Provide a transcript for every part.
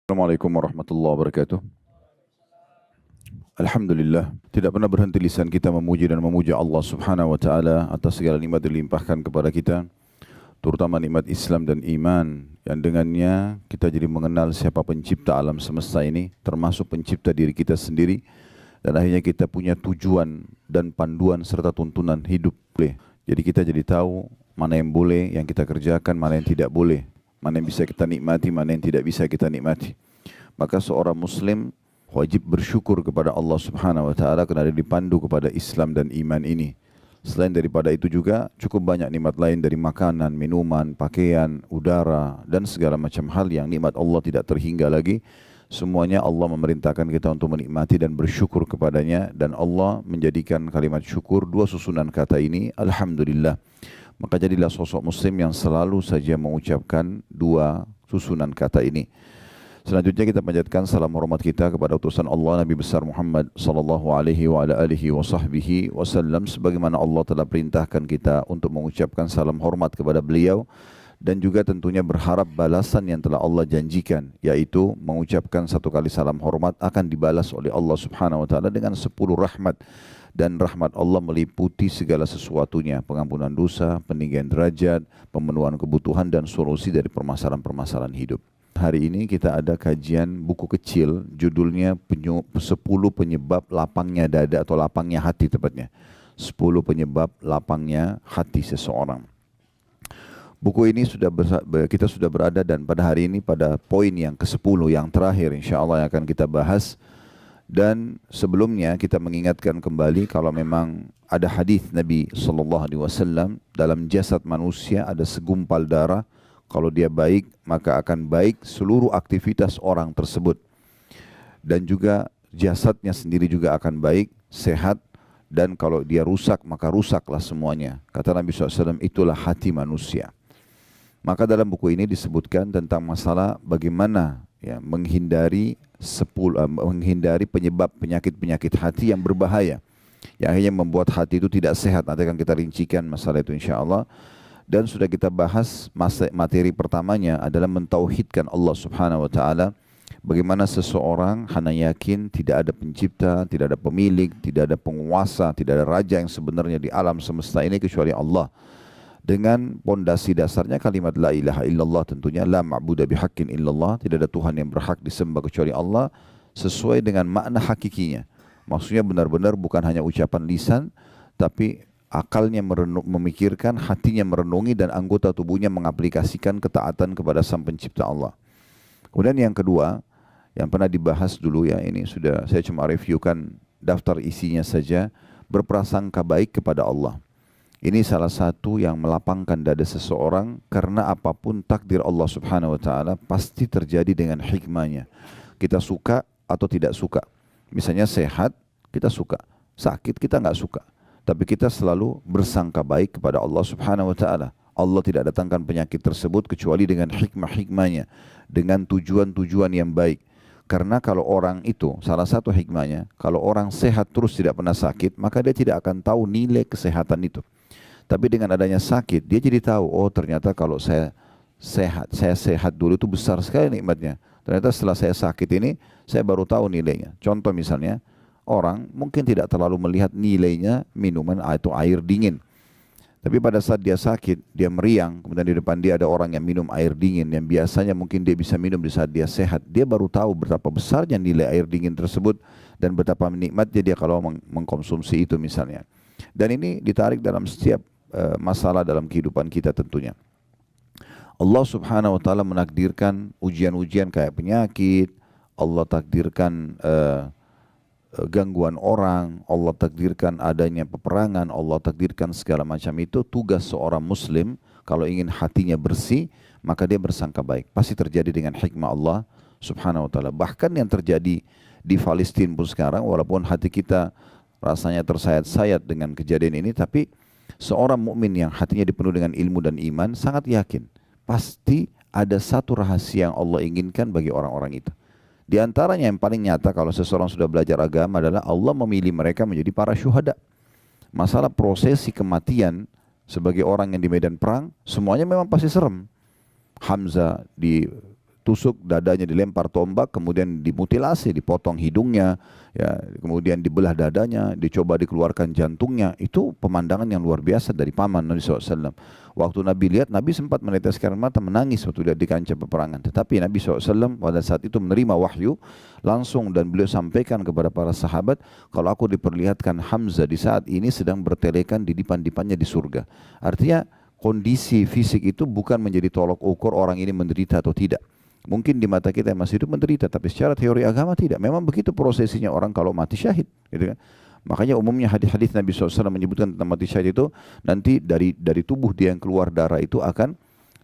Assalamualaikum warahmatullahi wabarakatuh. Alhamdulillah, tidak pernah berhenti lisan kita memuji dan memuja Allah Subhanahu wa taala atas segala nikmat dilimpahkan kepada kita, terutama nikmat Islam dan iman yang dengannya kita jadi mengenal siapa pencipta alam semesta ini, termasuk pencipta diri kita sendiri, dan akhirnya kita punya tujuan dan panduan serta tuntunan hidup. Jadi kita jadi tahu mana yang boleh yang kita kerjakan, mana yang tidak boleh, mana yang bisa kita nikmati, mana yang tidak bisa kita nikmati. Maka seorang muslim wajib bersyukur kepada Allah Subhanahu wa taala karena dia dipandu kepada Islam dan iman ini. Selain daripada itu juga cukup banyak nikmat lain dari makanan, minuman, pakaian, udara dan segala macam hal yang nikmat Allah tidak terhingga lagi. Semuanya Allah memerintahkan kita untuk menikmati dan bersyukur kepadanya, dan Allah menjadikan kalimat syukur dua susunan kata ini, Alhamdulillah. Maka jadilah sosok muslim yang selalu saja mengucapkan dua susunan kata ini. Selanjutnya kita panjatkan salam hormat kita kepada utusan Allah Nabi besar Muhammad sallallahu alaihi wa ala alihi wa sahbihi wasallam, sebagaimana Allah telah perintahkan kita untuk mengucapkan salam hormat kepada beliau, dan juga tentunya berharap balasan yang telah Allah janjikan, yaitu mengucapkan satu kali salam hormat akan dibalas oleh Allah Subhanahu wa taala dengan 10 rahmat, dan rahmat Allah meliputi segala sesuatunya, pengampunan dosa, peninggian derajat, pemenuhan kebutuhan dan solusi dari permasalahan-permasalahan hidup. Hari ini kita ada kajian buku kecil, judulnya 10 penyebab lapangnya dada atau lapangnya hati tepatnya. 10 penyebab lapangnya hati seseorang. Buku ini kita sudah berada, dan pada hari ini pada poin yang ke-10 yang terakhir insyaAllah yang akan kita bahas. Dan sebelumnya kita mengingatkan kembali kalau memang ada hadis Nabi SAW, dalam jasad manusia ada segumpal darah. Kalau dia baik, maka akan baik seluruh aktivitas orang tersebut. Dan juga jasadnya sendiri juga akan baik, sehat. Dan kalau dia rusak, maka rusaklah semuanya. Kata Nabi SAW, itulah hati manusia. Maka dalam buku ini disebutkan tentang masalah bagaimana menghindari penyebab penyakit-penyakit hati yang berbahaya, yang akhirnya membuat hati itu tidak sehat. Nanti akan kita rincikan masalah itu insyaAllah. Dan sudah kita bahas materi pertamanya adalah mentauhidkan Allah Subhanahu wa taala. Bagaimana seseorang hanya yakin tidak ada pencipta, tidak ada pemilik, tidak ada penguasa, tidak ada raja yang sebenarnya di alam semesta ini kecuali Allah. Dengan pondasi dasarnya kalimat la ilaha illallah, tentunya la ma'budu bihaqqin illallah, tidak ada Tuhan yang berhak disembah kecuali Allah, sesuai dengan makna hakikinya. Maksudnya benar-benar bukan hanya ucapan lisan, tapi akalnya memikirkan, hatinya merenungi, dan anggota tubuhnya mengaplikasikan ketaatan kepada Sang Pencipta Allah. Kemudian yang kedua, yang pernah dibahas dulu ya, ini sudah saya cuma reviewkan daftar isinya saja, berprasangka baik kepada Allah. Ini salah satu yang melapangkan dada seseorang, karena apapun takdir Allah Subhanahu wa taala pasti terjadi dengan hikmahnya. Kita suka atau tidak suka. Misalnya sehat, kita suka. Sakit, kita nggak suka. Tapi kita selalu bersangka baik kepada Allah Subhanahu wa taala. Allah tidak datangkan penyakit tersebut kecuali dengan hikmah-hikmahnya, dengan tujuan-tujuan yang baik. Karena kalau orang itu, salah satu hikmahnya, kalau orang sehat terus tidak pernah sakit, maka dia tidak akan tahu nilai kesehatan itu. Tapi dengan adanya sakit, dia jadi tahu, oh ternyata kalau saya sehat dulu itu besar sekali nikmatnya. Ternyata setelah saya sakit ini, saya baru tahu nilainya. Contoh misalnya, orang mungkin tidak terlalu melihat nilainya minuman atau air dingin. Tapi pada saat dia sakit, dia meriang, kemudian di depan dia ada orang yang minum air dingin, yang biasanya mungkin dia bisa minum di saat dia sehat. Dia baru tahu betapa besarnya nilai air dingin tersebut, dan betapa nikmatnya dia kalau mengkonsumsi itu misalnya. Dan ini ditarik dalam setiap masalah dalam kehidupan kita tentunya. Allah Subhanahu wa taala menakdirkan ujian-ujian kayak penyakit, Allah takdirkan gangguan orang, Allah takdirkan adanya peperangan, Allah takdirkan segala macam itu. Tugas seorang muslim kalau ingin hatinya bersih, maka dia bersangka baik. Pasti terjadi dengan hikmah Allah Subhanahu wa taala. Bahkan yang terjadi di Palestina pun sekarang, walaupun hati kita rasanya tersayat-sayat dengan kejadian ini, tapi seorang mukmin yang hatinya dipenuhi dengan ilmu dan iman sangat yakin pasti ada satu rahasia yang Allah inginkan bagi orang-orang itu. Di antaranya yang paling nyata kalau seseorang sudah belajar agama adalah Allah memilih mereka menjadi para syuhada. Masalah prosesi kematian sebagai orang yang di medan perang, semuanya memang pasti serem. Hamzah ditusuk dadanya, dilempar tombak, kemudian dimutilasi, dipotong hidungnya, ya, kemudian dibelah dadanya, dicoba dikeluarkan jantungnya. Itu pemandangan yang luar biasa dari paman Nabi SAW. Waktu Nabi lihat, Nabi sempat meneteskan mata, menangis waktu lihat di kancah peperangan. Tetapi Nabi SAW pada saat itu menerima wahyu langsung, dan beliau sampaikan kepada para sahabat, kalau aku diperlihatkan Hamzah di saat ini sedang bertelekan di dipan-dipannya di surga. Artinya kondisi fisik itu bukan menjadi tolok ukur orang ini menderita atau tidak. Mungkin di mata kita yang masih hidup menderita, tapi secara teori agama tidak. Memang begitu prosesinya orang kalau mati syahid, gitu kan. Makanya umumnya hadis-hadis Nabi SAW menyebutkan tentang mati syahid itu, nanti dari tubuh dia yang keluar darah itu akan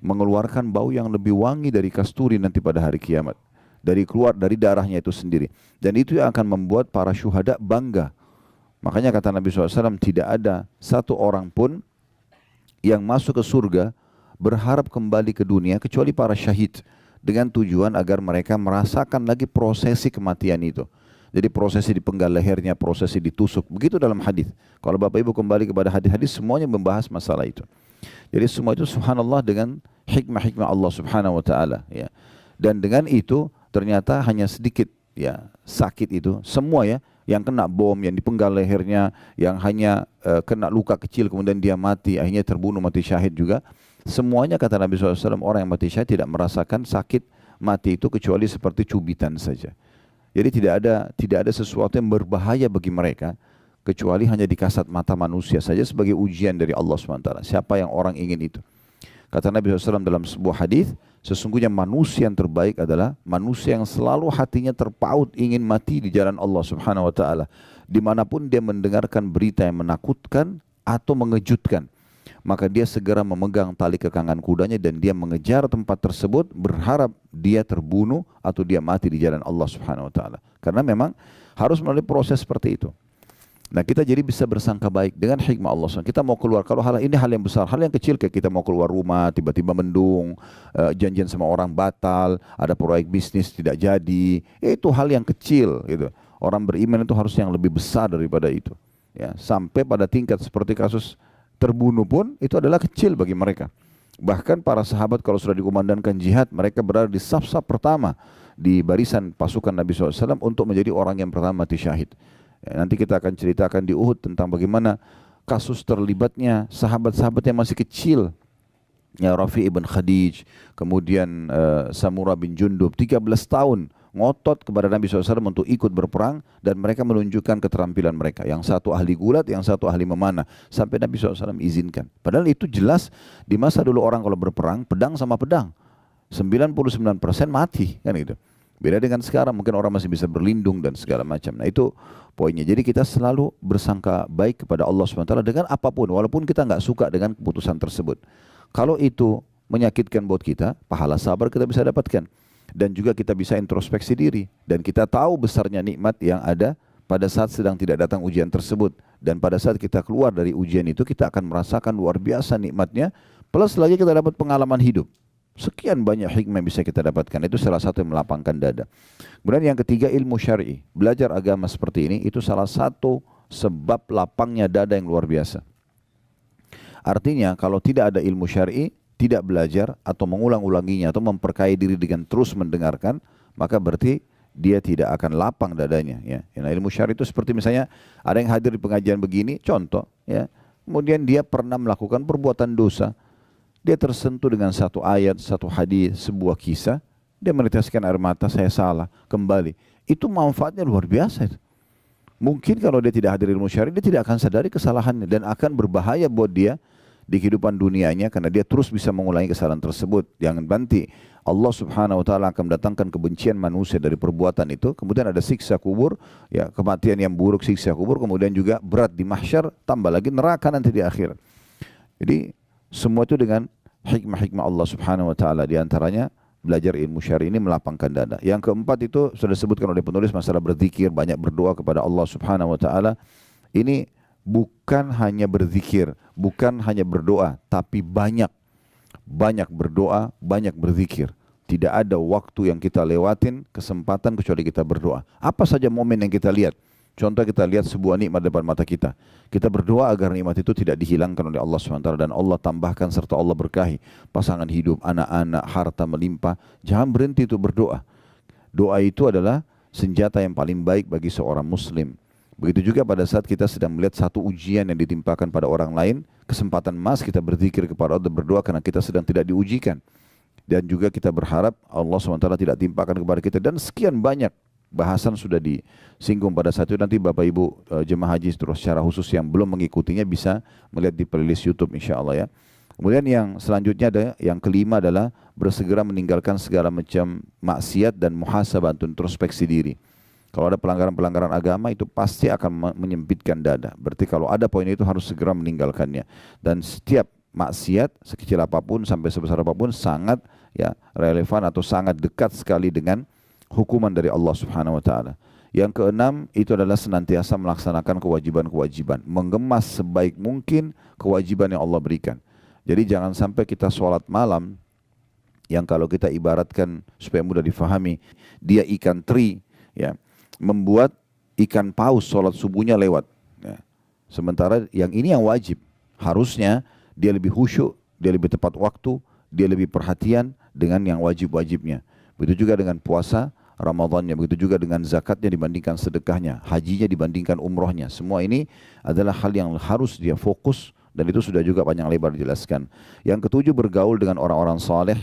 mengeluarkan bau yang lebih wangi dari kasturi nanti pada hari kiamat. Keluar dari darahnya itu sendiri. Dan itu yang akan membuat para syuhada bangga. Makanya kata Nabi SAW, tidak ada satu orang pun yang masuk ke surga berharap kembali ke dunia kecuali para syahid, dengan tujuan agar mereka merasakan lagi prosesi kematian itu. Jadi prosesi dipenggal lehernya, prosesi ditusuk, begitu dalam hadis. Kalau Bapak Ibu kembali kepada hadis-hadis, semuanya membahas masalah itu. Jadi semua itu subhanallah dengan hikmah-hikmah Allah Subhanahu wa taala, ya. Dan dengan itu ternyata hanya sedikit, ya, sakit itu semua, ya, yang kena bom, yang dipenggal lehernya, yang hanya kena luka kecil kemudian dia mati, akhirnya terbunuh mati syahid juga. Semuanya kata Nabi SAW, orang yang mati syahid tidak merasakan sakit mati itu kecuali seperti cubitan saja. Jadi tidak ada sesuatu yang berbahaya bagi mereka kecuali hanya di kasat mata manusia saja sebagai ujian dari Allah SWT. Siapa yang orang ingin itu? Kata Nabi SAW dalam sebuah hadis, sesungguhnya manusia yang terbaik adalah manusia yang selalu hatinya terpaut ingin mati di jalan Allah Subhanahu wa taala, dimanapun dia mendengarkan berita yang menakutkan atau mengejutkan, maka dia segera memegang tali kekangan kudanya dan dia mengejar tempat tersebut berharap dia terbunuh atau dia mati di jalan Allah Subhanahu wa taala. Karena memang harus melalui proses seperti itu. Nah, kita jadi bisa bersangka baik dengan hikmah Allah SWT. Kita mau keluar, kalau ini hal yang besar, hal yang kecil kayak kita mau keluar rumah, tiba-tiba mendung, janjian sama orang batal, ada proyek bisnis tidak jadi, itu hal yang kecil gitu. Orang beriman itu harus yang lebih besar daripada itu. Ya, sampai pada tingkat seperti kasus terbunuh pun itu adalah kecil bagi mereka. Bahkan para sahabat kalau sudah dikumandangkan jihad, mereka berada di saf-saf pertama di barisan pasukan Nabi SAW untuk menjadi orang yang pertama mati syahid. Ya, nanti kita akan ceritakan di Uhud tentang bagaimana kasus terlibatnya sahabat-sahabat yang masih kecil, ya, Rafi ibn Khadij, kemudian Samurah bin Jundub, 13 tahun ngotot kepada Nabi SAW untuk ikut berperang, dan mereka menunjukkan keterampilan mereka. Yang satu ahli gulat, yang satu ahli memanah, sampai Nabi SAW izinkan. Padahal itu jelas di masa dulu orang kalau berperang, pedang sama pedang, 99% mati, kan gitu. Beda dengan sekarang, mungkin orang masih bisa berlindung dan segala macam. Nah itu poinnya. Jadi kita selalu bersangka baik kepada Allah SWT dengan apapun, walaupun kita nggak suka dengan keputusan tersebut. Kalau itu menyakitkan buat kita, pahala sabar kita bisa dapatkan. Dan juga kita bisa introspeksi diri. Dan kita tahu besarnya nikmat yang ada pada saat sedang tidak datang ujian tersebut. Dan pada saat kita keluar dari ujian itu, kita akan merasakan luar biasa nikmatnya. Plus lagi kita dapat pengalaman hidup. Sekian banyak hikmah yang bisa kita dapatkan. Itu salah satu yang melapangkan dada. Kemudian yang ketiga, ilmu syar'i. Belajar agama seperti ini, itu salah satu sebab lapangnya dada yang luar biasa. Artinya kalau tidak ada ilmu syar'i, tidak belajar atau mengulang-ulanginya atau memperkaya diri dengan terus mendengarkan, maka berarti dia tidak akan lapang dadanya, ya. Nah, ilmu syar'i itu seperti misalnya ada yang hadir di pengajian begini, contoh, ya. Kemudian dia pernah melakukan perbuatan dosa. Dia tersentuh dengan satu ayat, satu hadis, sebuah kisah, dia meneteskan air mata, saya salah, kembali. Itu manfaatnya luar biasa itu. Mungkin kalau dia tidak hadir ilmu syar'i, dia tidak akan sadari kesalahannya dan akan berbahaya buat dia di kehidupan dunianya karena dia terus bisa mengulangi kesalahan tersebut. Jangan nanti Allah Subhanahu wa taala akan mendatangkan kebencian manusia dari perbuatan itu, kemudian ada siksa kubur, ya, kematian yang buruk, siksa kubur, kemudian juga berat di mahsyar, tambah lagi neraka nanti di akhir. Jadi semua itu dengan hikmah-hikmah Allah Subhanahu wa taala, di antaranya belajar ilmu syar'i ini melapangkan dada. Yang keempat itu sudah disebutkan oleh penulis, masalah berzikir, banyak berdoa kepada Allah Subhanahu wa taala. Ini bukan hanya berzikir, bukan hanya berdoa, tapi banyak berdoa, banyak berzikir. Tidak ada waktu yang kita lewatin, kesempatan kecuali kita berdoa. Apa saja momen yang kita lihat, Contoh kita lihat sebuah nikmat depan mata kita. Kita berdoa agar nikmat itu tidak dihilangkan oleh Allah SWT dan Allah tambahkan serta Allah berkahi. Pasangan hidup, anak-anak, harta melimpah. Jangan berhenti itu berdoa. Doa itu adalah senjata yang paling baik bagi seorang muslim. Begitu juga pada saat kita sedang melihat satu ujian yang ditimpakan pada orang lain, kesempatan emas kita berzikir kepada Allah dan berdoa karena kita sedang tidak diujikan. Dan juga kita berharap Allah SWT tidak timpakan kepada kita. Dan sekian banyak bahasan sudah disinggung pada saat itu. Nanti Bapak Ibu jemaah haji terus secara khusus yang belum mengikutinya bisa melihat di playlist YouTube insya Allah ya. Kemudian yang selanjutnya ada yang kelima adalah bersegera meninggalkan segala macam maksiat dan muhasabah untuk introspeksi diri. Kalau ada pelanggaran-pelanggaran agama itu pasti akan menyempitkan dada. Berarti kalau ada poin itu harus segera meninggalkannya. Dan setiap maksiat sekecil apapun sampai sebesar apapun sangat ya relevan atau sangat dekat sekali dengan hukuman dari Allah Subhanahu wa taala. Yang keenam itu adalah senantiasa melaksanakan kewajiban-kewajiban, mengemas sebaik mungkin kewajiban yang Allah berikan. Jadi jangan sampai kita sholat malam yang kalau kita ibaratkan supaya mudah difahami, dia ikan teri ya, membuat ikan paus sholat subuhnya lewat. Ya. Sementara yang ini yang wajib, harusnya dia lebih khusyuk, dia lebih tepat waktu, dia lebih perhatian dengan yang wajib-wajibnya. Begitu juga dengan puasa Ramadannya, begitu juga dengan zakatnya dibandingkan sedekahnya, hajinya dibandingkan umrohnya. Semua ini adalah hal yang harus dia fokus dan itu sudah juga panjang lebar dijelaskan. Yang ketujuh bergaul dengan orang-orang saleh.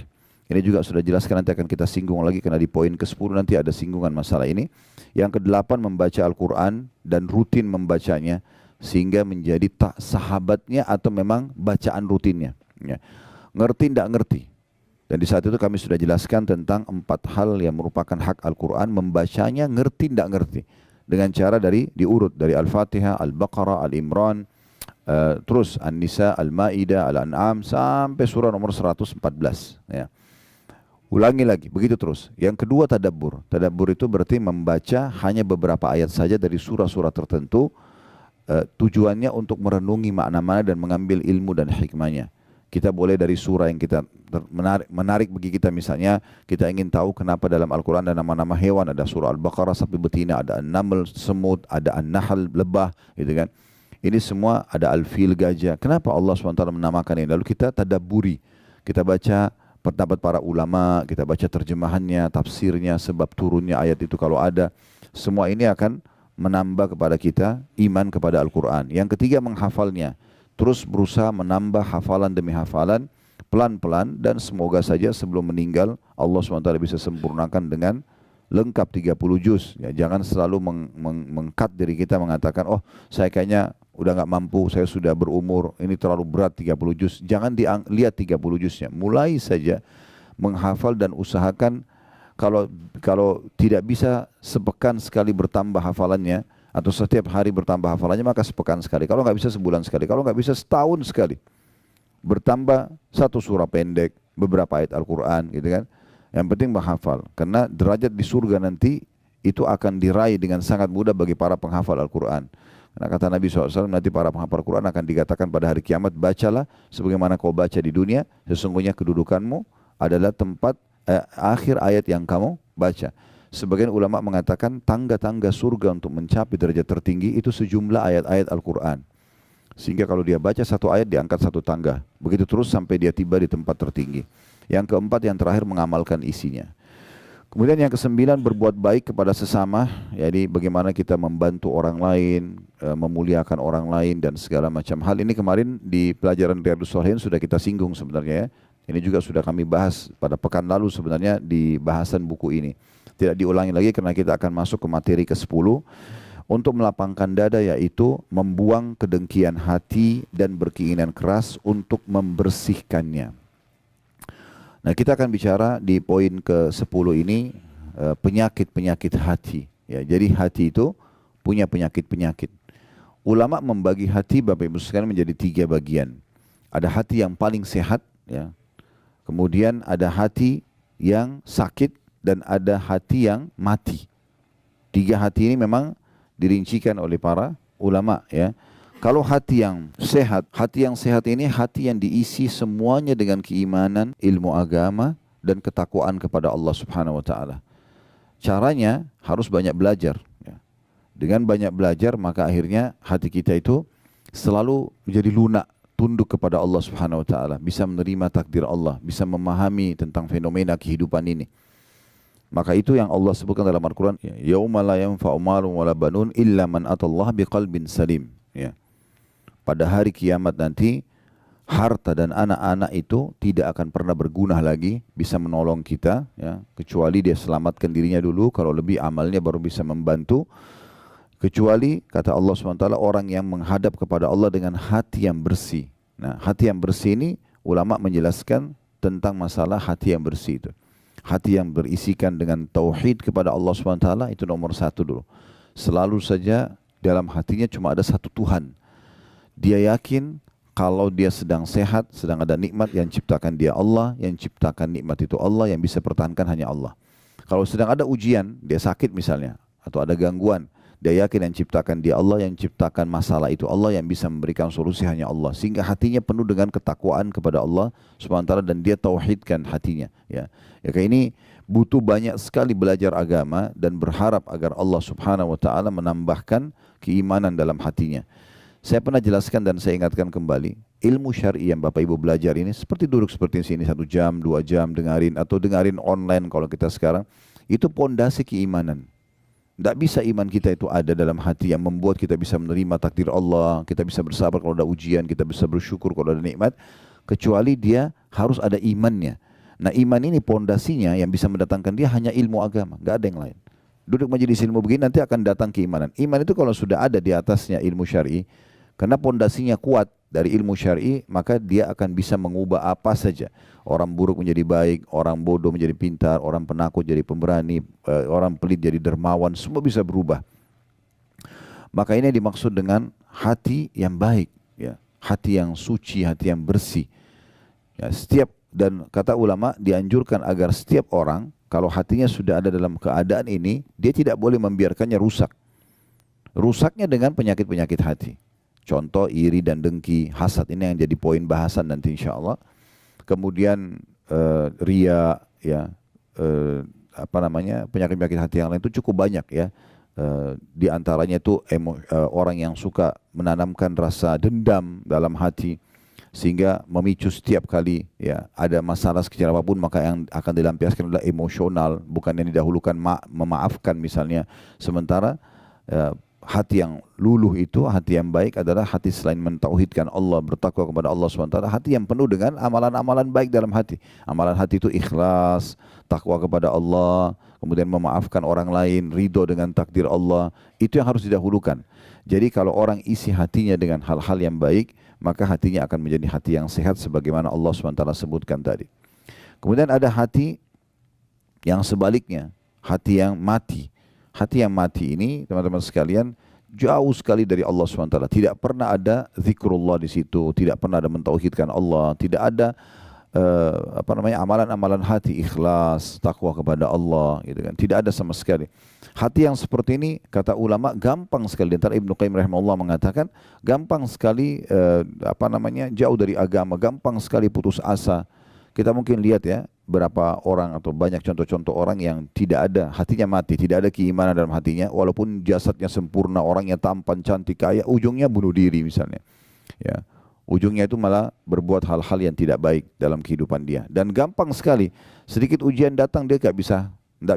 Ini juga sudah jelaskan, nanti akan kita singgung lagi karena di poin ke-10 nanti ada singgungan masalah ini. Yang ke-8 membaca Al-Quran dan rutin membacanya sehingga menjadi tak sahabatnya atau memang bacaan rutinnya. Ya. Ngerti tidak ngerti. Dan di saat itu kami sudah jelaskan tentang 4 hal yang merupakan hak Al-Quran, membacanya ngerti tidak ngerti. Dengan cara diurut dari Al-Fatihah, Al-Baqarah, Al-Imran, terus An-Nisa, Al-Ma'idah, Al-An'am sampai surah nomor 114. Ya. Ulangi lagi, begitu terus. Yang kedua tadabbur. Tadabbur itu berarti membaca hanya beberapa ayat saja dari surah-surah tertentu, tujuannya untuk merenungi makna-makna dan mengambil ilmu dan hikmahnya. Kita boleh dari surah yang kita menarik bagi kita, misalnya kita ingin tahu kenapa dalam Al-Quran ada nama-nama hewan, ada surah Al-Baqarah sapi betina, ada An-Naml semut, ada An-Nahl lebah, gitu kan. Ini semua ada Al-Fil gajah. Kenapa Allah SWT menamakan ini? Lalu kita tadabburi, kita baca pendapat para ulama, kita baca terjemahannya, tafsirnya, sebab turunnya ayat itu kalau ada. Semua ini akan menambah kepada kita iman kepada Al-Quran. Yang ketiga menghafalnya. Terus berusaha menambah hafalan demi hafalan, pelan-pelan, dan semoga saja sebelum meninggal Allah SWT bisa sempurnakan dengan lengkap 30 juz. Ya, jangan selalu mengkat diri kita mengatakan, oh saya kayaknya udah nggak mampu, saya sudah berumur, ini terlalu berat 30 juz. Jangan lihat 30 juznya. Mulai saja menghafal dan usahakan kalau tidak bisa sepekan sekali bertambah hafalannya, atau setiap hari bertambah hafalannya, maka sepekan sekali. Kalau nggak bisa sebulan sekali, kalau nggak bisa setahun sekali. Bertambah satu surah pendek, beberapa ayat Al-Quran, gitu kan. Yang penting menghafal, karena derajat di surga nanti itu akan diraih dengan sangat mudah bagi para penghafal Al-Quran. Karena kata Nabi SAW, nanti para penghafal Al-Quran akan dikatakan pada hari kiamat, bacalah sebagaimana kau baca di dunia, sesungguhnya kedudukanmu adalah tempat akhir ayat yang kamu baca. Sebagian ulama mengatakan tangga-tangga surga untuk mencapai derajat tertinggi itu sejumlah ayat-ayat Al-Quran. Sehingga kalau dia baca satu ayat diangkat satu tangga. Begitu terus sampai dia tiba di tempat tertinggi. Yang keempat, yang terakhir mengamalkan isinya. Kemudian yang kesembilan berbuat baik kepada sesama. Jadi bagaimana kita membantu orang lain, memuliakan orang lain dan segala macam hal. Ini kemarin di pelajaran Riyadhus Shalihin sudah kita singgung sebenarnya ya. Ini juga sudah kami bahas pada pekan lalu sebenarnya di bahasan buku ini. Tidak diulangi lagi karena kita akan masuk ke materi ke-10 untuk melapangkan dada, yaitu membuang kedengkian hati dan berkeinginan keras untuk membersihkannya. Nah, kita akan bicara di poin ke-10 ini penyakit-penyakit hati. Ya, jadi hati itu punya penyakit-penyakit. Ulama membagi hati Bapak Ibu sekalian menjadi 3 bagian. Ada hati yang paling sehat, ya. Kemudian ada hati yang sakit, dan ada hati yang mati. 3 hati ini memang dirincikan oleh para ulama ya. Kalau hati yang sehat ini hati yang diisi semuanya dengan keimanan, ilmu agama dan ketakwaan kepada Allah Subhanahu wa taala. Caranya harus banyak belajar ya. Dengan banyak belajar maka akhirnya hati kita itu selalu menjadi lunak, tunduk kepada Allah Subhanahu wa taala, bisa menerima takdir Allah, bisa memahami tentang fenomena kehidupan ini. Maka itu yang Allah sebutkan dalam Al-Qur'an, yauma la yanfa'u malun wala banun illa man atallaha biqalbin salim, ya. Pada hari kiamat nanti harta dan anak-anak itu tidak akan pernah berguna lagi, bisa menolong kita, ya, kecuali dia selamatkan dirinya dulu, kalau lebih amalnya baru bisa membantu. Kecuali kata Allah SWT, orang yang menghadap kepada Allah dengan hati yang bersih. Nah, hati yang bersih ini ulama menjelaskan tentang masalah hati yang bersih itu. Hati yang berisikan dengan tauhid kepada Allah SWT itu nomor satu dulu. Selalu saja dalam hatinya cuma ada satu Tuhan. Dia yakin kalau dia sedang sehat, sedang ada nikmat, yang ciptakan dia Allah, yang ciptakan nikmat itu Allah, yang bisa pertahankan hanya Allah. Kalau sedang ada ujian, dia sakit misalnya, atau ada gangguan, dia yakin yang ciptakan dia Allah, yang ciptakan masalah itu Allah, yang bisa memberikan solusi hanya Allah. Sehingga hatinya penuh dengan ketakwaan kepada Allah SWT dan dia tauhidkan hatinya. Ya, kayak ini butuh banyak sekali belajar agama dan berharap agar Allah Subhanahu wa taala menambahkan keimanan dalam hatinya. Saya pernah jelaskan dan saya ingatkan kembali, ilmu syar'i yang Bapak Ibu belajar ini seperti duduk seperti sini 1 jam, 2 jam dengarin, atau dengarin online kalau kita sekarang, itu pondasi keimanan. Tidak bisa iman kita itu ada dalam hati yang membuat kita bisa menerima takdir Allah, kita bisa bersabar kalau ada ujian, kita bisa bersyukur kalau ada nikmat, kecuali dia harus ada imannya. Nah, iman ini pondasinya yang bisa mendatangkan dia hanya ilmu agama, nggak ada yang lain. Duduk majelis ilmu begini nanti akan datang keimanan. Iman itu kalau sudah ada di atasnya ilmu syar'i, karena pondasinya kuat dari ilmu syar'i, maka dia akan bisa mengubah apa saja. Orang buruk menjadi baik, orang bodoh menjadi pintar, orang penakut jadi pemberani, orang pelit jadi dermawan, semua bisa berubah. Maka ini dimaksud dengan hati yang baik, ya, hati yang suci, hati yang bersih. Ya, dan kata ulama dianjurkan agar setiap orang kalau hatinya sudah ada dalam keadaan ini, dia tidak boleh membiarkannya rusak. Rusaknya dengan penyakit-penyakit hati. Contoh iri dan dengki, hasad, ini yang jadi poin bahasan nanti insya Allah. Kemudian ria, ya, penyakit-penyakit hati yang lain itu cukup banyak, ya. Di antaranya itu orang yang suka menanamkan rasa dendam dalam hati sehingga memicu setiap kali, ya, ada masalah sekecil apapun maka yang akan dilampiaskan adalah emosional, bukan yang didahulukan memaafkan misalnya. Sementara hati yang luluh itu, hati yang baik adalah hati selain mentauhidkan Allah, bertakwa kepada Allah SWT, hati yang penuh dengan amalan-amalan baik dalam hati. Amalan hati itu ikhlas, takwa kepada Allah, kemudian memaafkan orang lain, ridho dengan takdir Allah. Itu yang harus didahulukan. Jadi kalau orang isi hatinya dengan hal-hal yang baik, maka hatinya akan menjadi hati yang sehat sebagaimana Allah SWT sebutkan tadi. Kemudian ada hati yang sebaliknya, hati yang mati. Hati yang mati ini, teman-teman sekalian, jauh sekali dari Allah SWT. Tidak pernah ada zikrullah di situ, tidak pernah ada mentauhidkan Allah, tidak ada amalan-amalan hati, ikhlas, takwa kepada Allah, gitu kan. Tidak ada sama sekali. Hati yang seperti ini, kata ulama, gampang sekali. Antara Ibnu Qayyim rahimahullah mengatakan, gampang sekali jauh dari agama, gampang sekali putus asa. Kita mungkin lihat, ya, berapa orang atau banyak contoh-contoh orang yang tidak ada, hatinya mati, tidak ada keimanan dalam hatinya, walaupun jasadnya sempurna, orangnya tampan, cantik, kaya, ujungnya bunuh diri misalnya. Ya, ujungnya itu malah berbuat hal-hal yang tidak baik dalam kehidupan dia. Dan gampang sekali, sedikit ujian datang dia tidak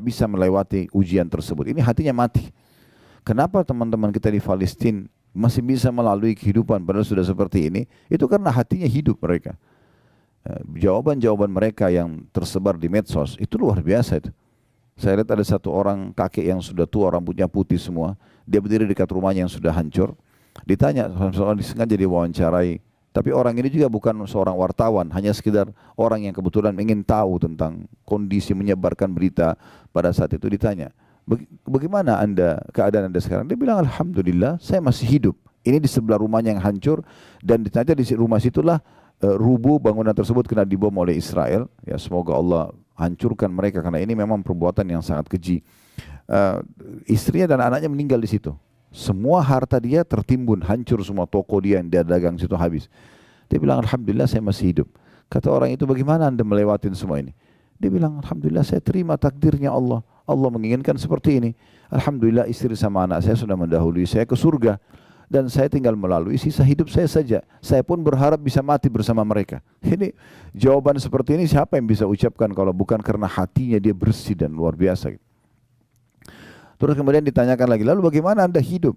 bisa melewati ujian tersebut. Ini hatinya mati. Kenapa teman-teman kita di Palestina masih bisa melalui kehidupan padahal sudah seperti ini? Itu karena hatinya hidup mereka. Jawaban-jawaban mereka yang tersebar di medsos itu luar biasa itu. Saya lihat ada satu orang kakek yang sudah tua, rambutnya putih semua, dia berdiri dekat rumahnya yang sudah hancur. Ditanya, seorang disengaja diwawancarai, tapi orang ini juga bukan seorang wartawan, hanya sekedar orang yang kebetulan ingin tahu tentang kondisi, menyebarkan berita. Pada saat itu ditanya, bagaimana keadaan anda sekarang? Dia bilang, alhamdulillah saya masih hidup. Ini di sebelah rumahnya yang hancur, dan ditanya di rumah situlah rubuh bangunan tersebut kena dibom oleh Israel. Ya, semoga Allah hancurkan mereka karena ini memang perbuatan yang sangat keji. Istrinya dan anaknya meninggal di situ. Semua harta dia tertimbun, hancur semua, toko dia yang dia dagang situ habis. Dia bilang, alhamdulillah saya masih hidup. Kata orang itu, bagaimana anda melewatin semua ini? Dia bilang, alhamdulillah saya terima takdirnya Allah. Allah menginginkan seperti ini. Alhamdulillah istri sama anak saya sudah mendahului saya ke surga. Dan saya tinggal melalui sisa hidup saya saja. Saya pun berharap bisa mati bersama mereka. Ini jawaban seperti ini siapa yang bisa ucapkan kalau bukan karena hatinya dia bersih dan luar biasa. Terus kemudian ditanyakan lagi, lalu bagaimana Anda hidup?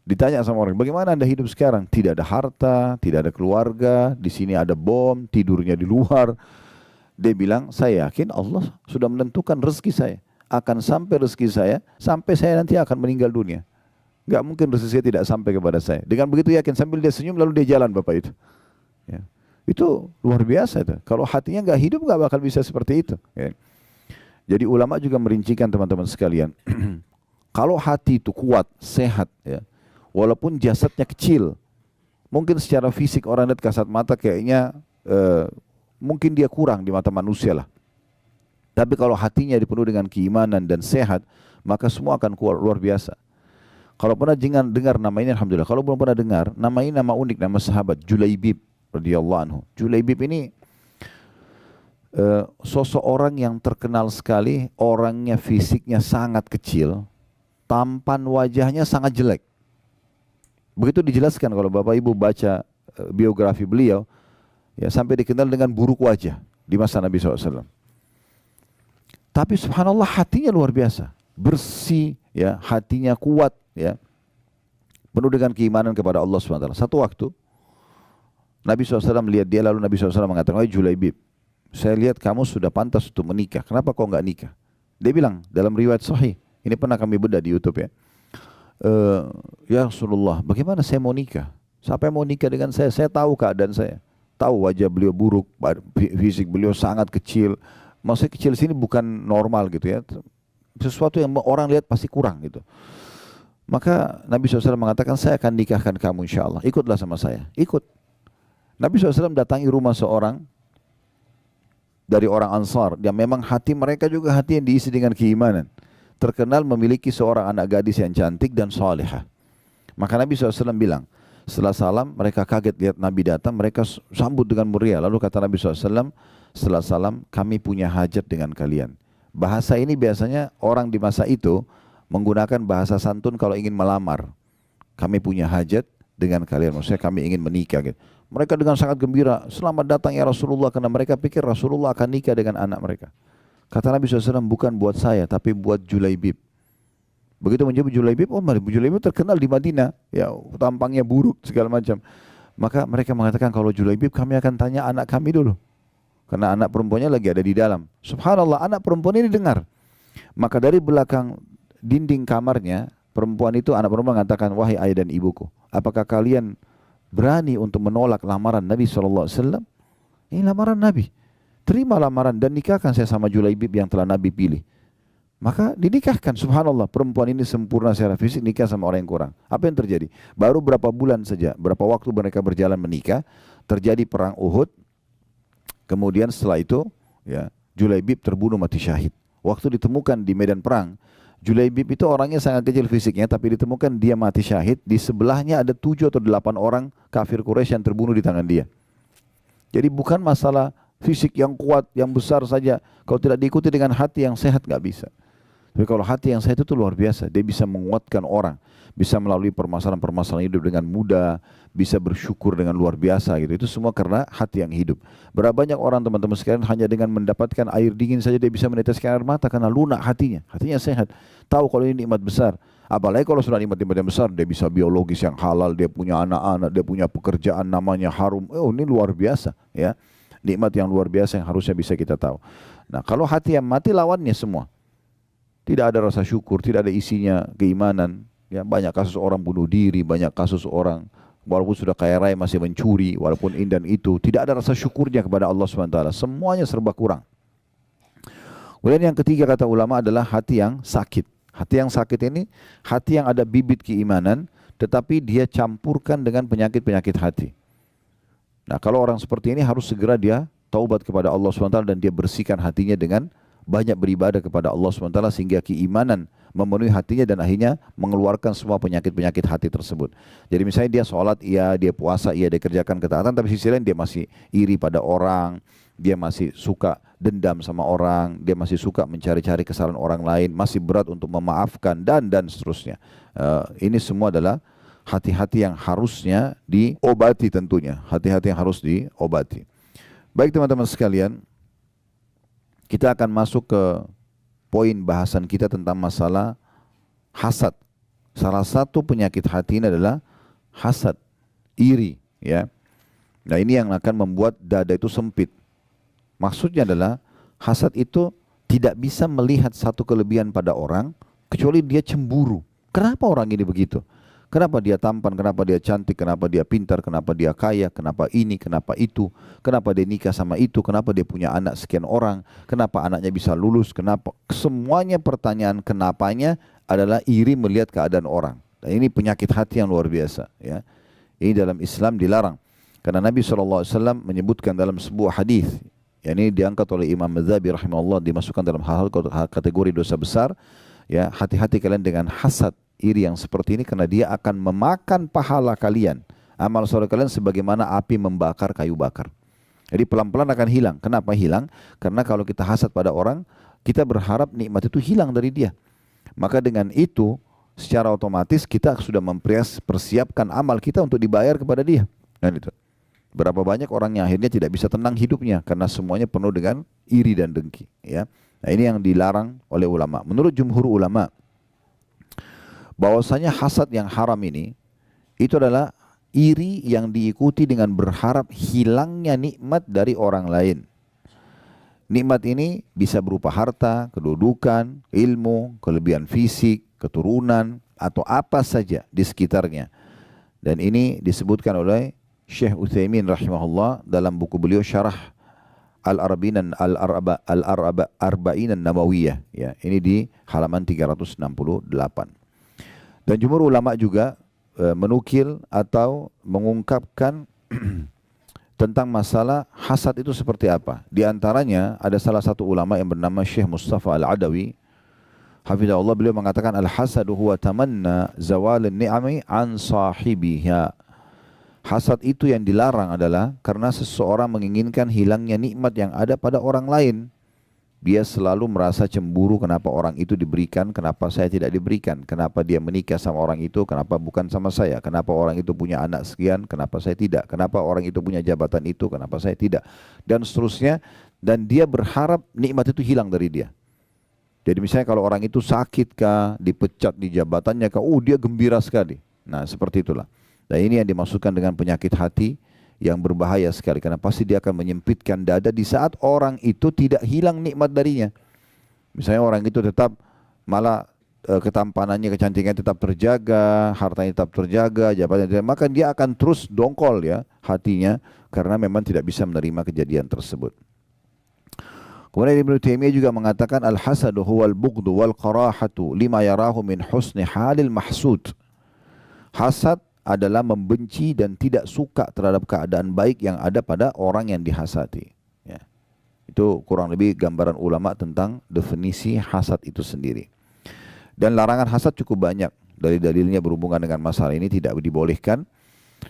Ditanya sama orang, bagaimana Anda hidup sekarang? Tidak ada harta, tidak ada keluarga, di sini ada bom, tidurnya di luar. Dia bilang, saya yakin Allah sudah menentukan rezeki saya. Akan sampai rezeki saya, sampai saya nanti akan meninggal dunia. Gak mungkin rezeki saya tidak sampai kepada saya. Dengan begitu yakin, sambil dia senyum lalu dia jalan Bapak itu. Ya. Itu luar biasa itu. Kalau hatinya gak hidup gak bakal bisa seperti itu. Ya. Jadi ulama juga merincikan teman-teman sekalian. Kalau hati itu kuat, sehat, ya, walaupun jasadnya kecil, mungkin secara fisik orang lihat kasat mata kayaknya mungkin dia kurang di mata manusia lah. Tapi kalau hatinya dipenuhi dengan keimanan dan sehat, maka semua akan kuat luar biasa. Kalau pernah dengar nama ini, alhamdulillah. Kalau belum pernah dengar, nama ini nama unik, nama sahabat Julaibib radhiyallahu anhu. Julaibib ini sosok orang yang terkenal sekali, orangnya fisiknya sangat kecil, tampan wajahnya sangat jelek. Begitu dijelaskan kalau Bapak Ibu baca biografi beliau, ya sampai dikenal dengan buruk wajah di masa Nabi SAW. Tapi subhanallah hatinya luar biasa, bersih, ya hatinya kuat, ya penuh dengan keimanan kepada Allah SWT. Satu waktu Nabi SAW melihat dia, lalu Nabi SAW mengatakan, "Wahai Julaibib, saya lihat kamu sudah pantas untuk menikah. Kenapa kau enggak nikah?" Dia bilang dalam riwayat sahih, ini pernah kami bedah di YouTube ya. Ya Rasulullah, bagaimana saya mau nikah? Siapa yang mau nikah dengan saya? Saya tahu keadaan saya, tahu wajah beliau buruk, fisik beliau sangat kecil. Maksudnya kecil sini bukan normal gitu ya, sesuatu yang orang lihat pasti kurang gitu. Maka Nabi SAW mengatakan, saya akan nikahkan kamu insya Allah, ikutlah sama saya. Ikut. Nabi SAW datangi rumah seorang dari orang Ansar, yang memang hati mereka juga hati yang diisi dengan keimanan, terkenal memiliki seorang anak gadis yang cantik dan salihah. Maka Nabi SAW bilang, setelah salam mereka kaget lihat Nabi datang, mereka sambut dengan meriah. Lalu kata Nabi SAW, setelah salam, kami punya hajat dengan kalian. Bahasa ini biasanya orang di masa itu menggunakan bahasa santun kalau ingin melamar. Kami punya hajat dengan kalian, maksudnya kami ingin menikah gitu. Mereka dengan sangat gembira, selamat datang ya Rasulullah, karena mereka pikir Rasulullah akan nikah dengan anak mereka. Kata Nabi SAW, bukan buat saya, tapi buat Julaibib. Begitu menjawab Julaibib, oh Julaibib terkenal di Madinah, ya tampangnya buruk segala macam. Maka mereka mengatakan, kalau Julaibib kami akan tanya anak kami dulu. Karena anak perempuannya lagi ada di dalam. Subhanallah, anak perempuan ini dengar. Maka dari belakang dinding kamarnya, perempuan itu, anak perempuan mengatakan, wahai ayah dan ibuku, apakah kalian berani untuk menolak lamaran Nabi SAW? Ini lamaran Nabi. Terima lamaran dan nikahkan saya sama Julaibib yang telah Nabi pilih. Maka dinikahkan, subhanallah, perempuan ini sempurna secara fisik, nikah sama orang yang kurang. Apa yang terjadi? Baru berapa bulan saja, berapa waktu mereka berjalan menikah, terjadi perang Uhud. Kemudian setelah itu, ya, Julaibib terbunuh mati syahid. Waktu ditemukan di medan perang, Julaibib itu orangnya sangat kecil fisiknya, tapi ditemukan dia mati syahid. Di sebelahnya ada 7 atau 8 orang kafir Quraisy yang terbunuh di tangan dia. Jadi bukan masalah fisik yang kuat, yang besar saja. Kalau tidak diikuti dengan hati yang sehat, nggak bisa. Tapi kalau hati yang sehat itu luar biasa. Dia bisa menguatkan orang, bisa melalui permasalahan-permasalahan hidup dengan mudah, bisa bersyukur dengan luar biasa gitu. Itu semua karena hati yang hidup. Berapa banyak orang teman-teman sekalian hanya dengan mendapatkan air dingin saja dia bisa meneteskan air mata karena lunak hatinya. Hatinya sehat. Tahu kalau ini nikmat besar. Apalagi kalau sudah nikmat-nikmat yang besar, dia bisa biologis yang halal, dia punya anak-anak, dia punya pekerjaan namanya harum. Oh, ini luar biasa ya. Nikmat yang luar biasa yang harusnya bisa kita tahu. Nah, kalau hati yang mati lawannya semua. Tidak ada rasa syukur, tidak ada isinya keimanan. Ya, banyak kasus orang bunuh diri, banyak kasus orang walaupun sudah kaya raya masih mencuri, walaupun ini dan itu. Tidak ada rasa syukurnya kepada Allah SWT. Semuanya serba kurang. Kemudian yang ketiga kata ulama adalah hati yang sakit. Hati yang sakit ini, hati yang ada bibit keimanan, tetapi dia campurkan dengan penyakit-penyakit hati. Nah, kalau orang seperti ini harus segera dia taubat kepada Allah SWT dan dia bersihkan hatinya dengan banyak beribadah kepada Allah SWT sehingga keimanan memenuhi hatinya dan akhirnya mengeluarkan semua penyakit-penyakit hati tersebut. Jadi misalnya dia sholat, iya, dia puasa, iya, dia kerjakan ketaatan, tapi sisi lain dia masih iri pada orang, dia masih suka dendam sama orang, dia masih suka mencari-cari kesalahan orang lain, masih berat untuk memaafkan dan seterusnya. Ini semua adalah hati-hati yang harusnya diobati tentunya, hati-hati yang harus diobati. Baik teman-teman sekalian, kita akan masuk ke poin bahasan kita tentang masalah hasad. Salah satu penyakit hati ini adalah hasad, iri, ya. Nah, ini yang akan membuat dada itu sempit. Maksudnya adalah hasad itu tidak bisa melihat satu kelebihan pada orang kecuali dia cemburu. Kenapa orang ini begitu? Kenapa dia tampan, kenapa dia cantik, kenapa dia pintar, kenapa dia kaya, kenapa ini, kenapa itu, kenapa dia nikah sama itu, kenapa dia punya anak sekian orang, kenapa anaknya bisa lulus, kenapa. Semuanya pertanyaan kenapanya adalah iri melihat keadaan orang. Dan ini penyakit hati yang luar biasa. Ya. Ini dalam Islam dilarang. Karena Nabi SAW menyebutkan dalam sebuah hadis, yang ini diangkat oleh Imam Madzhabi rahimahullah, dimasukkan dalam hal kategori dosa besar. Ya, hati-hati kalian dengan hasad, iri yang seperti ini, karena dia akan memakan pahala kalian. Amal soleh kalian sebagaimana api membakar kayu bakar. Jadi pelan-pelan akan hilang. Kenapa hilang? Karena kalau kita hasad pada orang, kita berharap nikmat itu hilang dari dia. Maka dengan itu, secara otomatis kita sudah mempersiapkan amal kita untuk dibayar kepada dia. Dan itu. Berapa banyak orang yang akhirnya tidak bisa tenang hidupnya karena semuanya penuh dengan iri dan dengki. Ya. Nah, ini yang dilarang oleh ulama. Menurut jumhur ulama, bahwasanya hasad yang haram ini itu adalah iri yang diikuti dengan berharap hilangnya nikmat dari orang lain. Nikmat ini bisa berupa harta, kedudukan, ilmu, kelebihan fisik, keturunan, atau apa saja di sekitarnya. Dan ini disebutkan oleh Syekh Utsaimin rahimahullah dalam buku beliau Syarah Al-Arba'in An-Nawawiyah. Ya, ini di halaman 368. Dan jumhur ulama juga menukil atau mengungkapkan tentang masalah hasad itu seperti apa. Di antaranya ada salah satu ulama yang bernama Syekh Mustafa Al-Adawi. Hafizahullah, beliau mengatakan al-hasadu huwa tamanna zawal ni'ami an sahibiha. Hasad itu yang dilarang adalah karena seseorang menginginkan hilangnya nikmat yang ada pada orang lain. Dia selalu merasa cemburu kenapa orang itu diberikan, kenapa saya tidak diberikan. Kenapa dia menikah sama orang itu, kenapa bukan sama saya. Kenapa orang itu punya anak sekian, kenapa saya tidak. Kenapa orang itu punya jabatan itu, kenapa saya tidak. Dan seterusnya. Dan dia berharap nikmat itu hilang dari dia. Jadi misalnya kalau orang itu sakit kah, dipecat di jabatannya kah, dia gembira sekali. Nah seperti itulah. Dan ini yang dimaksudkan dengan penyakit hati yang berbahaya sekali. Karena pasti dia akan menyempitkan dada di saat orang itu tidak hilang nikmat darinya. Misalnya orang itu tetap malah ketampanannya, kecantikannya tetap terjaga, hartanya tetap terjaga, jabatannya terjaga, maka dia akan terus dongkol ya hatinya karena memang tidak bisa menerima kejadian tersebut. Kemudian Ibnu Taimiyah juga mengatakan al-hasadu huwal bughdu wal qarahatu lima yarahu min husni halil mahsud. Hasad adalah membenci dan tidak suka terhadap keadaan baik yang ada pada orang yang dihasati. Ya. Itu kurang lebih gambaran ulama tentang definisi hasad itu sendiri. Dan larangan hasad cukup banyak. Dari dalilnya berhubungan dengan masalah ini tidak dibolehkan.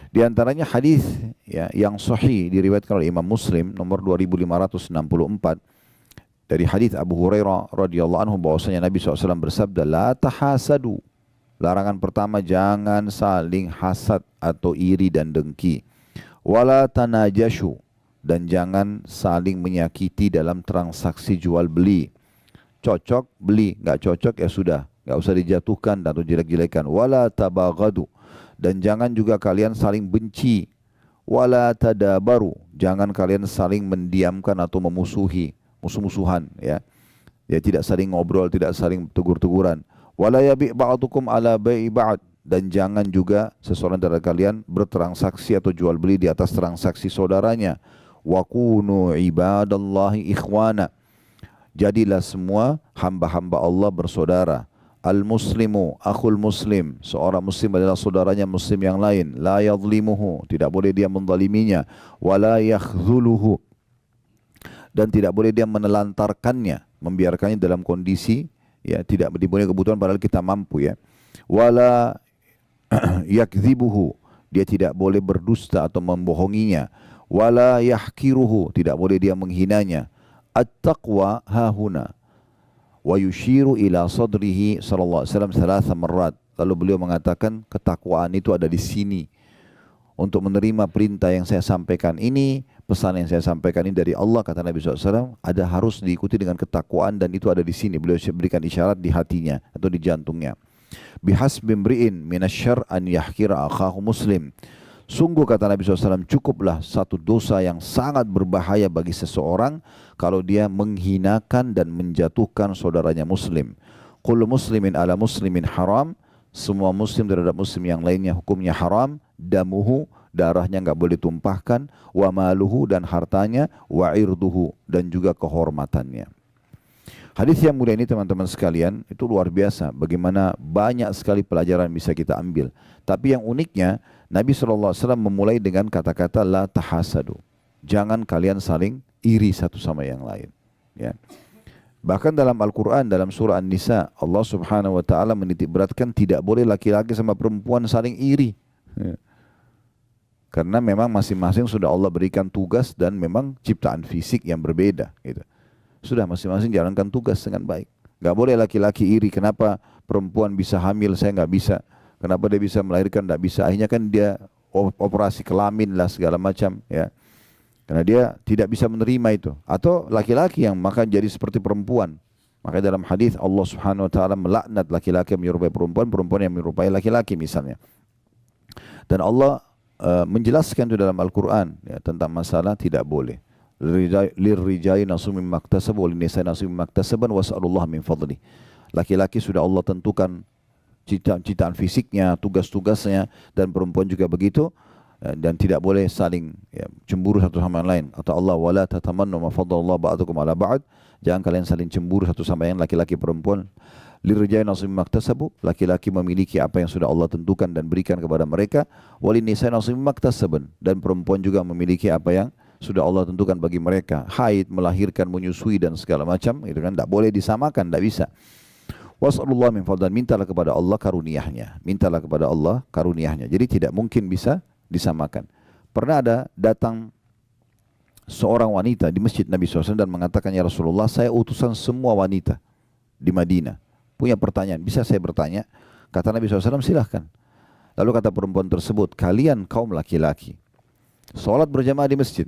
Di antaranya hadis ya, yang sahih diriwayatkan oleh Imam Muslim nomor 2564 dari hadis Abu Hurairah radhiyallahu anhu bahwasanya Nabi SAW bersabda, la tahasadu. Larangan pertama, jangan saling hasad atau iri dan dengki. Wala tanajashu, dan jangan saling menyakiti dalam transaksi jual beli. Cocok beli, nggak cocok ya sudah, nggak usah dijatuhkan atau jelek-jelekan. Wala tabaghadu, dan jangan juga kalian saling benci. Wala tadabaru, jangan kalian saling mendiamkan atau memusuhi, musuh-musuhan ya. Ya tidak saling ngobrol, tidak saling tegur-teguran. Wala yabi' ba'dukum ala bai'i ba'd, dan jangan juga seseorang dari kalian bertransaksi atau jual beli di atas transaksi saudaranya. Wa kunu ibadallahi ikhwana, jadilah semua hamba-hamba Allah bersaudara. Al-muslimu akhul muslim, seorang muslim adalah saudaranya muslim yang lain. La yadhlimuhu, tidak boleh dia menzaliminya. Wala yakhdhuluhu, dan tidak boleh dia menelantarkannya, membiarkannya dalam kondisi ya tidak dipenuhi kebutuhan padahal kita mampu ya. Wala yakdzibuhu, dia tidak boleh berdusta atau membohonginya. Wala yahkiruhu, tidak boleh dia menghinanya. at-taqwa hahuna wa yushiru ila sadrihi sallallahu alaihi wasallam thalatha marrat. Lalu beliau mengatakan ketakwaan itu ada di sini. Untuk menerima perintah yang saya sampaikan ini, pesan yang saya sampaikan ini dari Allah, kata Nabi SAW, ada harus diikuti dengan ketakwaan dan itu ada di sini. Beliau berikan isyarat di hatinya atau di jantungnya. Bihasbi imri'in minasyarr an yahkira akhahu muslim. Sungguh kata Nabi SAW, cukuplah satu dosa yang sangat berbahaya bagi seseorang kalau dia menghinakan dan menjatuhkan saudaranya muslim. Kullu muslimin ala muslimin haram. Semua muslim terhadap muslim yang lainnya hukumnya haram. Damuhu, darahnya enggak boleh tumpahkan. Wa maluhu, dan hartanya. Wa irduhu, dan juga kehormatannya. Hadis yang mulia ini teman-teman sekalian, itu luar biasa. Bagaimana banyak sekali pelajaran bisa kita ambil. Tapi yang uniknya, Nabi SAW memulai dengan kata-kata la tahasadu. Jangan kalian saling iri satu sama yang lain. Ya. Bahkan dalam Al-Quran, dalam surah An-Nisa, Allah Subhanahu Wa Taala menitik beratkan tidak boleh laki-laki sama perempuan saling iri. Ya. Karena memang masing-masing sudah Allah berikan tugas dan memang ciptaan fisik yang berbeda. Gitu. Sudah masing-masing jalankan tugas dengan baik. Gak boleh laki-laki iri. Kenapa perempuan bisa hamil, saya gak bisa. Kenapa dia bisa melahirkan, gak bisa. Akhirnya kan dia operasi kelamin lah segala macam. Ya. Karena dia tidak bisa menerima itu. Atau laki-laki yang maka jadi seperti perempuan. Makanya dalam hadis Allah Subhanahu Wa Taala melaknat laki-laki yang menyerupai perempuan, perempuan yang menyerupai laki-laki misalnya. Dan Allah menjelaskan itu dalam Al-Quran ya, tentang masalah tidak boleh. Lirrijali nasibun mimma iktasabu wa linisai nasibun mimma iktasaban was'alullah min fadli. Laki-laki sudah Allah tentukan ciptaan fisiknya, tugas-tugasnya, dan perempuan juga begitu. Dan tidak boleh saling ya, cemburu satu sama yang lain. Kata Allah, wala tatamannu ma faddalallahu ba'dukum ala ba'd. Jangan kalian saling cemburu satu sama yang laki-laki perempuan. Lirrijali nasibun mimma iktasabu, laki-laki memiliki apa yang sudah Allah tentukan dan berikan kepada mereka. Walinisai nasibun mimma iktasaban, dan perempuan juga memiliki apa yang sudah Allah tentukan bagi mereka. Haid, melahirkan, menyusui dan segala macam, itu kan tidak boleh disamakan, tidak bisa. Was'alullah min fadlan, mintalah kepada Allah karuniahnya. Mintalah kepada Allah karuniahnya. Jadi tidak mungkin bisa disamakan. Pernah ada datang seorang wanita di masjid Nabi SAW dan mengatakan, ya Rasulullah, saya utusan semua wanita di Madinah. Punya pertanyaan, bisa saya bertanya? Kata Nabi SAW, silahkan. Lalu kata perempuan tersebut, kalian kaum laki-laki, sholat berjamaah di masjid.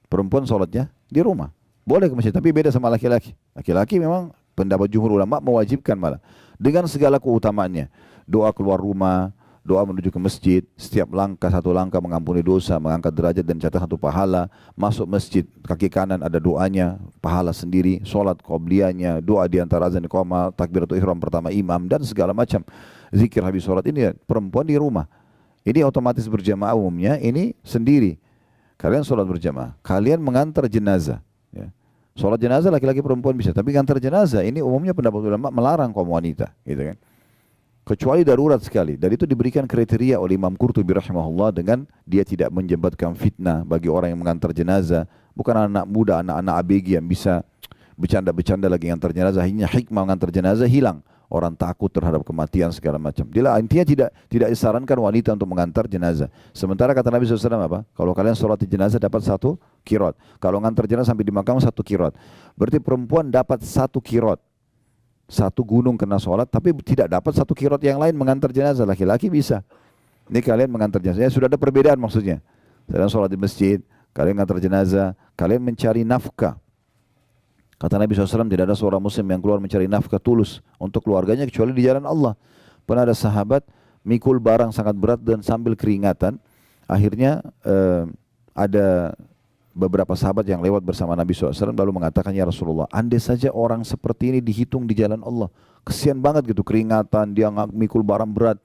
Perempuan sholatnya di rumah. Boleh ke masjid, tapi beda sama laki-laki. Laki-laki memang pendapat jumhur ulama mewajibkan malah. Dengan segala keutamaannya. Doa keluar rumah, doa menuju ke masjid, setiap langkah satu langkah mengampuni dosa, mengangkat derajat dan catat satu pahala. Masuk masjid, kaki kanan ada doanya, pahala sendiri, sholat qobliyahnya, doa di antara azan iqamah, takbiratul ihram pertama imam, dan segala macam. Zikir habis sholat ini perempuan di rumah. Ini otomatis berjamaah umumnya, ini sendiri. Kalian sholat berjamaah, kalian mengantar jenazah. Ya. Sholat jenazah laki-laki perempuan bisa, tapi mengantar jenazah ini umumnya pendapat ulama melarang kaum wanita, gitu kan? Kecuali darurat sekali. Dan itu diberikan kriteria oleh Imam Qurtubi rahimahullah dengan dia tidak menjembatkan fitnah bagi orang yang mengantar jenazah. Bukan anak muda, anak-anak ABG yang bisa bercanda-bercanda lagi mengantar jenazah. Akhirnya hikmah mengantar jenazah hilang. Orang takut terhadap kematian segala macam. Dia intinya tidak disarankan wanita untuk mengantar jenazah. Sementara kata Nabi SAW apa? Kalau kalian sholat di jenazah dapat 1 qiraat. Kalau mengantar jenazah sampai di makam 1 qiraat. Berarti perempuan dapat 1 qiraat. 1 gunung kena sholat, tapi tidak dapat 1 qiraat yang lain mengantar jenazah. Laki-laki bisa. Ini kalian mengantar jenazah. Ya, sudah ada perbedaan maksudnya. Kalian sholat di masjid, kalian mengantar jenazah, kalian mencari nafkah. Kata Nabi SAW, tidak ada seorang muslim yang keluar mencari nafkah tulus untuk keluarganya kecuali di jalan Allah. Pernah ada sahabat mikul barang sangat berat dan sambil keringatan. Akhirnya ada beberapa sahabat yang lewat bersama Nabi SAW lalu mengatakan, ya Rasulullah, andai saja orang seperti ini dihitung di jalan Allah. Kesian banget gitu, keringatan, dia mikul barang berat.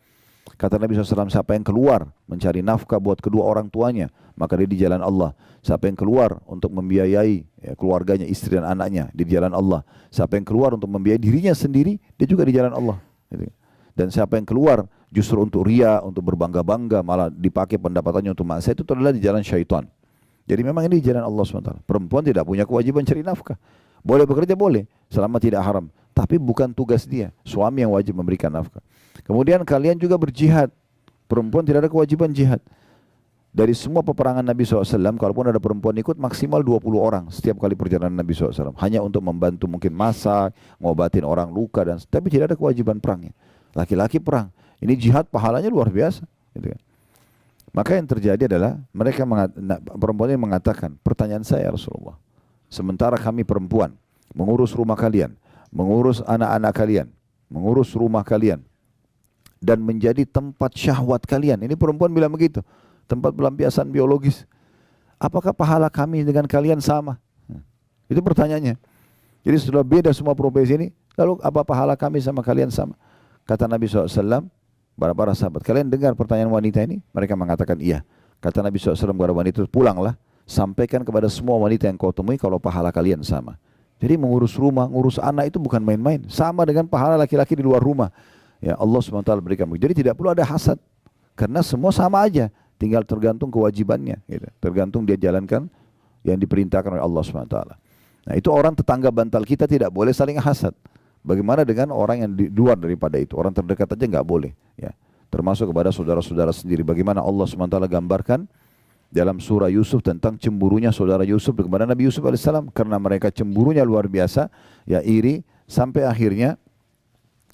Kata Nabi SAW, siapa yang keluar mencari nafkah buat kedua orang tuanya, maka dia di jalan Allah. Siapa yang keluar untuk membiayai ya, keluarganya, istri dan anaknya, di jalan Allah. Siapa yang keluar untuk membiayai dirinya sendiri, dia juga di jalan Allah. Dan siapa yang keluar justru untuk ria, untuk berbangga-bangga, malah dipakai pendapatannya untuk maksiat, itu adalah di jalan syaitan. Jadi memang ini di jalan Allah SWT. Perempuan tidak punya kewajiban cari nafkah. Boleh bekerja, boleh, selama tidak haram. Tapi bukan tugas dia. Suami yang wajib memberikan nafkah. Kemudian kalian juga berjihad. Perempuan tidak ada kewajiban jihad. dari semua peperangan Nabi SAW, kalaupun ada perempuan ikut, maksimal 20 orang setiap kali perjalanan Nabi SAW. Hanya untuk membantu mungkin masak, ngobatin orang luka, tapi tidak ada kewajiban perangnya. Laki-laki perang. Ini jihad pahalanya luar biasa. Gitu kan. Maka yang terjadi adalah perempuan ini mengatakan, pertanyaan saya Rasulullah, sementara kami perempuan mengurus rumah kalian, mengurus anak-anak kalian, mengurus rumah kalian, dan menjadi tempat syahwat kalian. Ini perempuan bilang begitu. Tempat pelampiasan biologis. Apakah pahala kami dengan kalian sama? Itu pertanyaannya. Jadi sudah beda semua profesi ini, lalu apa pahala kami sama kalian sama? Kata Nabi SAW, para sahabat, kalian dengar pertanyaan wanita ini? Mereka mengatakan iya. Kata Nabi SAW kepada wanita itu, pulanglah, sampaikan kepada semua wanita yang kau temui kalau pahala kalian sama. Jadi mengurus rumah, ngurus anak itu bukan main-main. Sama dengan pahala laki-laki di luar rumah. Ya Allah SWT berikan. Jadi tidak perlu ada hasad. Karena semua sama aja. Tinggal tergantung kewajibannya, gitu. Tergantung dia jalankan yang diperintahkan oleh Allah SWT. Nah itu orang tetangga bantal kita tidak boleh saling hasad. Bagaimana dengan orang yang di luar daripada itu? Orang terdekat aja nggak boleh. Ya. Termasuk kepada saudara-saudara sendiri. Bagaimana Allah SWT gambarkan dalam surah Yusuf tentang cemburunya saudara Yusuf kepada Nabi Yusuf AS. Karena mereka cemburunya luar biasa, ya iri, sampai akhirnya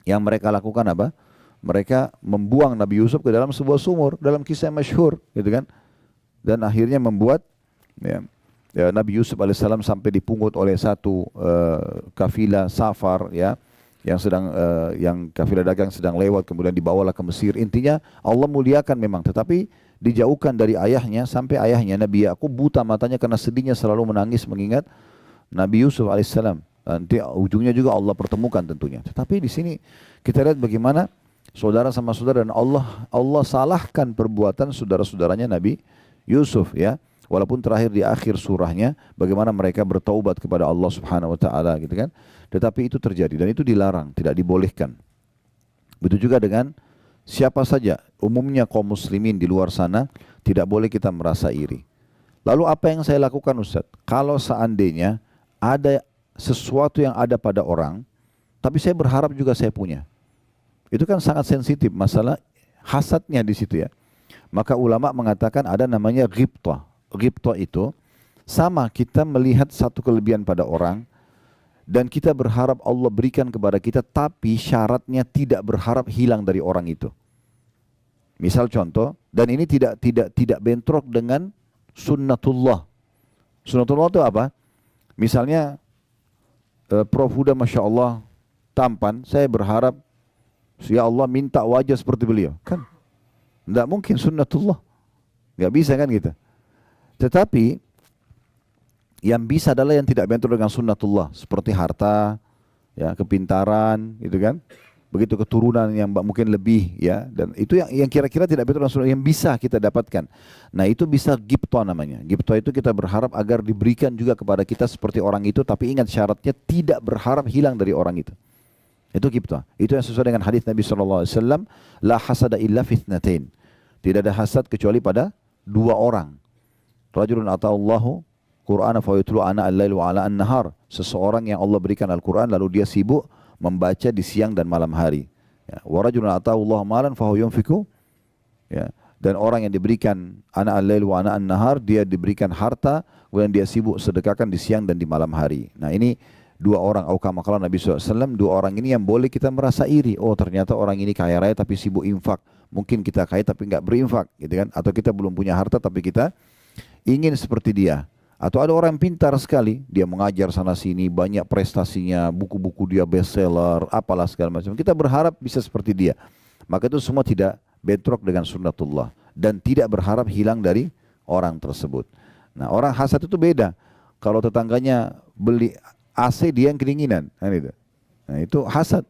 yang mereka lakukan apa? Mereka membuang Nabi Yusuf ke dalam sebuah sumur, dalam kisah yang masyhur, gitu kan? Dan akhirnya membuat Nabi Yusuf alaihissalam sampai dipungut oleh satu kafilah safar, ya, yang kafilah dagang sedang lewat, kemudian dibawalah ke Mesir. Intinya Allah muliakan memang, tetapi dijauhkan dari ayahnya sampai ayahnya Nabi Yakub buta matanya karena sedihnya selalu menangis mengingat Nabi Yusuf alaihissalam. Nanti ujungnya juga Allah pertemukan tentunya. Tetapi di sini kita lihat bagaimana saudara sama saudara, dan Allah salahkan perbuatan saudara-saudaranya Nabi Yusuf, ya. Walaupun terakhir di akhir surahnya bagaimana mereka bertaubat kepada Allah Subhanahu wa taala, gitu kan. Tetapi itu terjadi dan itu dilarang, tidak dibolehkan. Begitu juga dengan siapa saja, umumnya kaum muslimin di luar sana tidak boleh kita merasa iri. Lalu apa yang saya lakukan, Ustaz? Kalau seandainya ada sesuatu yang ada pada orang, tapi saya berharap juga saya punya. Itu kan sangat sensitif masalah hasadnya di situ, ya. Maka ulama mengatakan ada namanya ghibthah. Ghibthah itu sama kita melihat satu kelebihan pada orang dan kita berharap Allah berikan kepada kita, tapi syaratnya tidak berharap hilang dari orang itu. Misal contoh, dan ini tidak bentrok dengan sunnatullah. Sunnatullah itu apa? Misalnya Prof Huda Masya Allah tampan, saya berharap ya Allah minta wajah seperti beliau. Kan tidak mungkin, sunnatullah. Nggak bisa kan kita. Tetapi yang bisa adalah yang tidak bentrok dengan sunnatullah, seperti harta, ya, kepintaran, gitu kan. Begitu keturunan yang mungkin lebih, ya, dan itu yang kira-kira tidak bentrok dengan sunnah, yang bisa kita dapatkan. Nah itu bisa ghibthah namanya. Ghibthah itu kita berharap agar diberikan juga kepada kita seperti orang itu, tapi ingat syaratnya tidak berharap hilang dari orang itu. Itu ghibthah. Itu yang sesuai dengan hadis Nabi SAW, la hasada illa fitnatain. Tidak ada hasad kecuali pada dua orang. Rajulun ata'allahu Qur'ana fa yutlu ana al-lail wa ala an-nahar. Seseorang yang Allah berikan Al-Quran lalu dia sibuk membaca di siang dan malam hari. Ya. Wa rajulun ata'allahu malan fa huwa yunfiku. Ya. Dan orang yang diberikan ana al-lail wa ana an-nahar, dia diberikan harta kemudian dia sibuk sedekahkan di siang dan di malam hari. Nah ini dua orang, au kama qala Nabi SAW, dua orang ini yang boleh kita merasa iri. Oh ternyata orang ini kaya raya tapi sibuk infak. Mungkin kita kaya tapi enggak berinfak, gitu kan? Atau kita belum punya harta tapi kita ingin seperti dia. Atau ada orang pintar sekali, dia mengajar sana sini, banyak prestasinya, buku-buku dia bestseller, apalah segala macam. Kita berharap bisa seperti dia. Maka itu semua tidak bentrok dengan sunnatullah dan tidak berharap hilang dari orang tersebut. Nah orang hasad itu beda. Kalau tetangganya beli AC, dia yang kedinginan, nah itu hasad.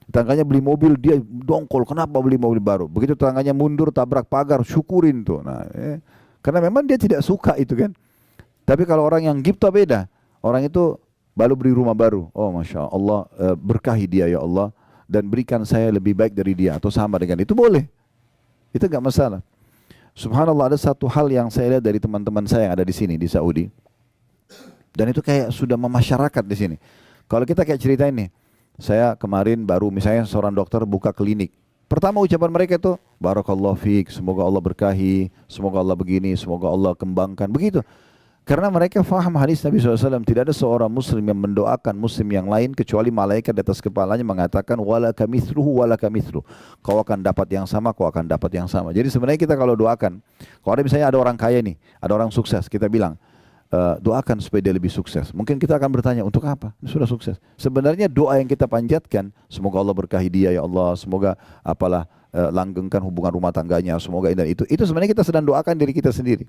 Tetangganya beli mobil, dia dongkol, kenapa beli mobil baru? Begitu tetangganya mundur tabrak pagar, syukurin tuh. Nah, karena memang dia tidak suka itu kan. Tapi kalau orang yang ghibthah beda. Orang itu baru beli rumah baru. Oh Masya Allah, berkahi dia ya Allah, dan berikan saya lebih baik dari dia atau sama dengan itu, boleh. Itu enggak masalah. Subhanallah, ada satu hal yang saya lihat dari teman-teman saya yang ada di sini di Saudi. Dan itu kayak sudah memasyarakat di sini. Kalau kita kayak cerita ini, saya kemarin baru misalnya seorang dokter buka klinik Pertama ucapan mereka itu, Barakallahu fiik, semoga Allah berkahi, semoga Allah begini, semoga Allah kembangkan. Begitu. Karena mereka faham hadis Nabi SAW, tidak ada seorang muslim yang mendoakan muslim yang lain kecuali malaikat di atas kepalanya mengatakan wala kamithluhu wala kamithlu. Kau akan dapat yang sama, kau akan dapat yang sama. Jadi sebenarnya kita kalau doakan, kalau ada misalnya ada orang kaya nih, ada orang sukses, kita bilang doakan supaya dia lebih sukses. Mungkin kita akan bertanya, untuk apa? Sudah sukses. Sebenarnya doa yang kita panjatkan, semoga Allah berkahi dia ya Allah, semoga apalah langgengkan hubungan rumah tangganya, semoga ini dan itu sebenarnya kita sedang doakan diri kita sendiri.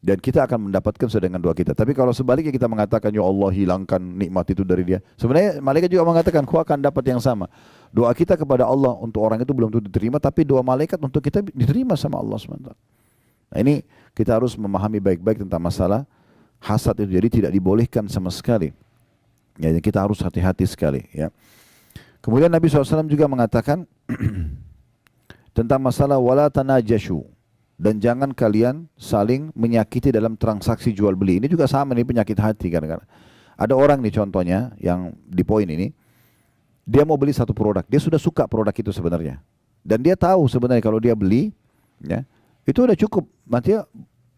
Dan kita akan mendapatkan sesuai dengan doa kita. Tapi kalau sebaliknya kita mengatakan, ya Allah hilangkan nikmat itu dari dia. Sebenarnya malaikat juga mengatakan, kau akan dapat yang sama. Doa kita kepada Allah untuk orang itu belum tentu diterima, tapi doa malaikat untuk kita diterima sama Allah SWT. Nah ini kita harus memahami baik-baik tentang masalah hasad itu. Jadi tidak dibolehkan sama sekali. Ya, kita harus hati-hati sekali. Ya. Kemudian Nabi SAW juga mengatakan tentang masalah wala tanajashu. Dan jangan kalian saling menyakiti dalam transaksi jual beli. Ini juga sama nih penyakit hati kadang-kadang. Ada orang nih contohnya yang di poin ini, dia mau beli satu produk, dia sudah suka produk itu sebenarnya. Dan dia tahu sebenarnya kalau dia beli, ya, itu udah cukup. Nanti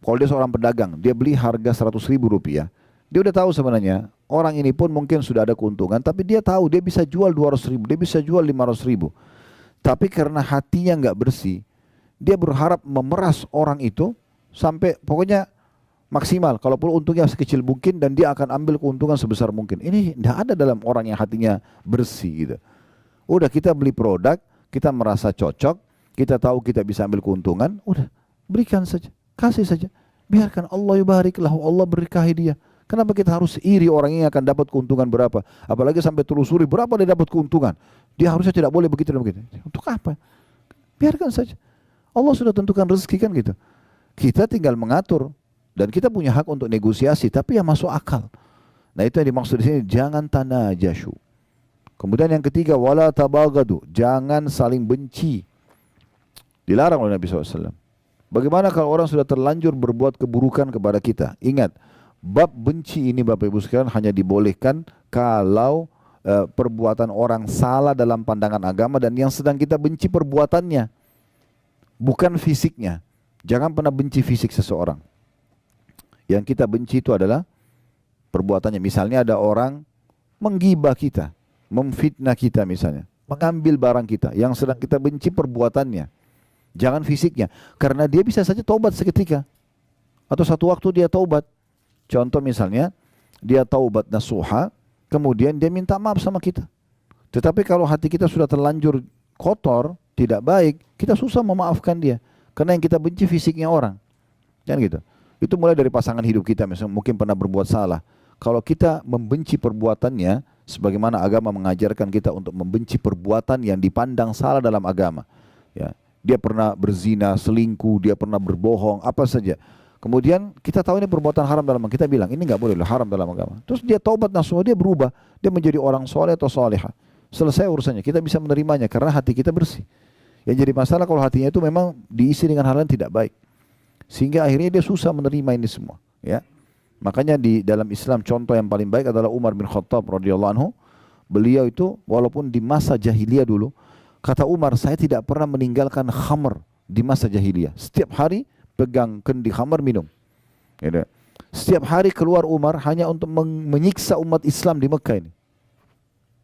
kalau dia seorang pedagang, dia beli harga 100.000 rupiah. Dia udah tahu sebenarnya, orang ini pun mungkin sudah ada keuntungan, tapi dia tahu dia bisa jual 200.000, dia bisa jual 500.000. Tapi karena hatinya nggak bersih, dia berharap memeras orang itu sampai pokoknya maksimal. Kalau perlu untungnya sekecil mungkin dan dia akan ambil keuntungan sebesar mungkin. Ini tidak ada dalam orang yang hatinya bersih gitu. Udah kita beli produk, kita merasa cocok, kita tahu kita bisa ambil keuntungan, udah berikan saja, kasih saja. Biarkan Allah yubarik lahu, Allah berkahi dia. Kenapa kita harus iri orang ini akan dapat keuntungan berapa? Apalagi sampai telusuri berapa dia dapat keuntungan. Dia harusnya tidak boleh begitu dan begitu. Untuk apa? Biarkan saja. Allah sudah tentukan rezeki kan gitu. Kita tinggal mengatur dan kita punya hak untuk negosiasi, tapi yang masuk akal. Nah itu yang dimaksud di sini, jangan tanajashu. Kemudian yang ketiga, wala tabagadu, jangan saling benci. Dilarang oleh Nabi SAW. Bagaimana kalau orang sudah terlanjur berbuat keburukan kepada kita? Ingat, bab benci ini Bapak Ibu sekalian hanya dibolehkan kalau perbuatan orang salah dalam pandangan agama dan yang sedang kita benci perbuatannya, bukan fisiknya. Jangan pernah benci fisik seseorang. Yang kita benci itu adalah perbuatannya. Misalnya ada orang menggibah kita, memfitnah kita misalnya, mengambil barang kita. Yang sedang kita benci perbuatannya. Jangan fisiknya. Karena dia bisa saja taubat seketika. Atau satu waktu dia taubat. Contoh misalnya, dia taubat nasuha, kemudian dia minta maaf sama kita. Tetapi kalau hati kita sudah terlanjur kotor, tidak baik, kita susah memaafkan dia. Karena yang kita benci fisiknya orang. Kan gitu. Itu mulai dari pasangan hidup kita, misalnya mungkin pernah berbuat salah. Kalau kita membenci perbuatannya, sebagaimana agama mengajarkan kita untuk membenci perbuatan yang dipandang salah dalam agama. Ya, dia pernah berzina, selingkuh, dia pernah berbohong, apa saja. Kemudian kita tahu ini perbuatan haram dalam agama, kita bilang ini nggak boleh, haram dalam agama. Terus dia taubat nasuha, dia berubah, dia menjadi orang soleh atau soleha. Selesai urusannya, kita bisa menerimanya karena hati kita bersih. Yang jadi masalah kalau hatinya itu memang diisi dengan hal yang tidak baik. Sehingga akhirnya dia susah menerima ini semua. Ya, makanya di dalam Islam contoh yang paling baik adalah Umar bin Khattab radhiyallahu anhu. Beliau itu walaupun di masa jahiliyah dulu, kata Umar, saya tidak pernah meninggalkan khamr di masa jahiliyah. Setiap hari pegang kendi khamr minum. Ya, setiap hari keluar Umar hanya untuk menyiksa umat Islam di Mekah ini.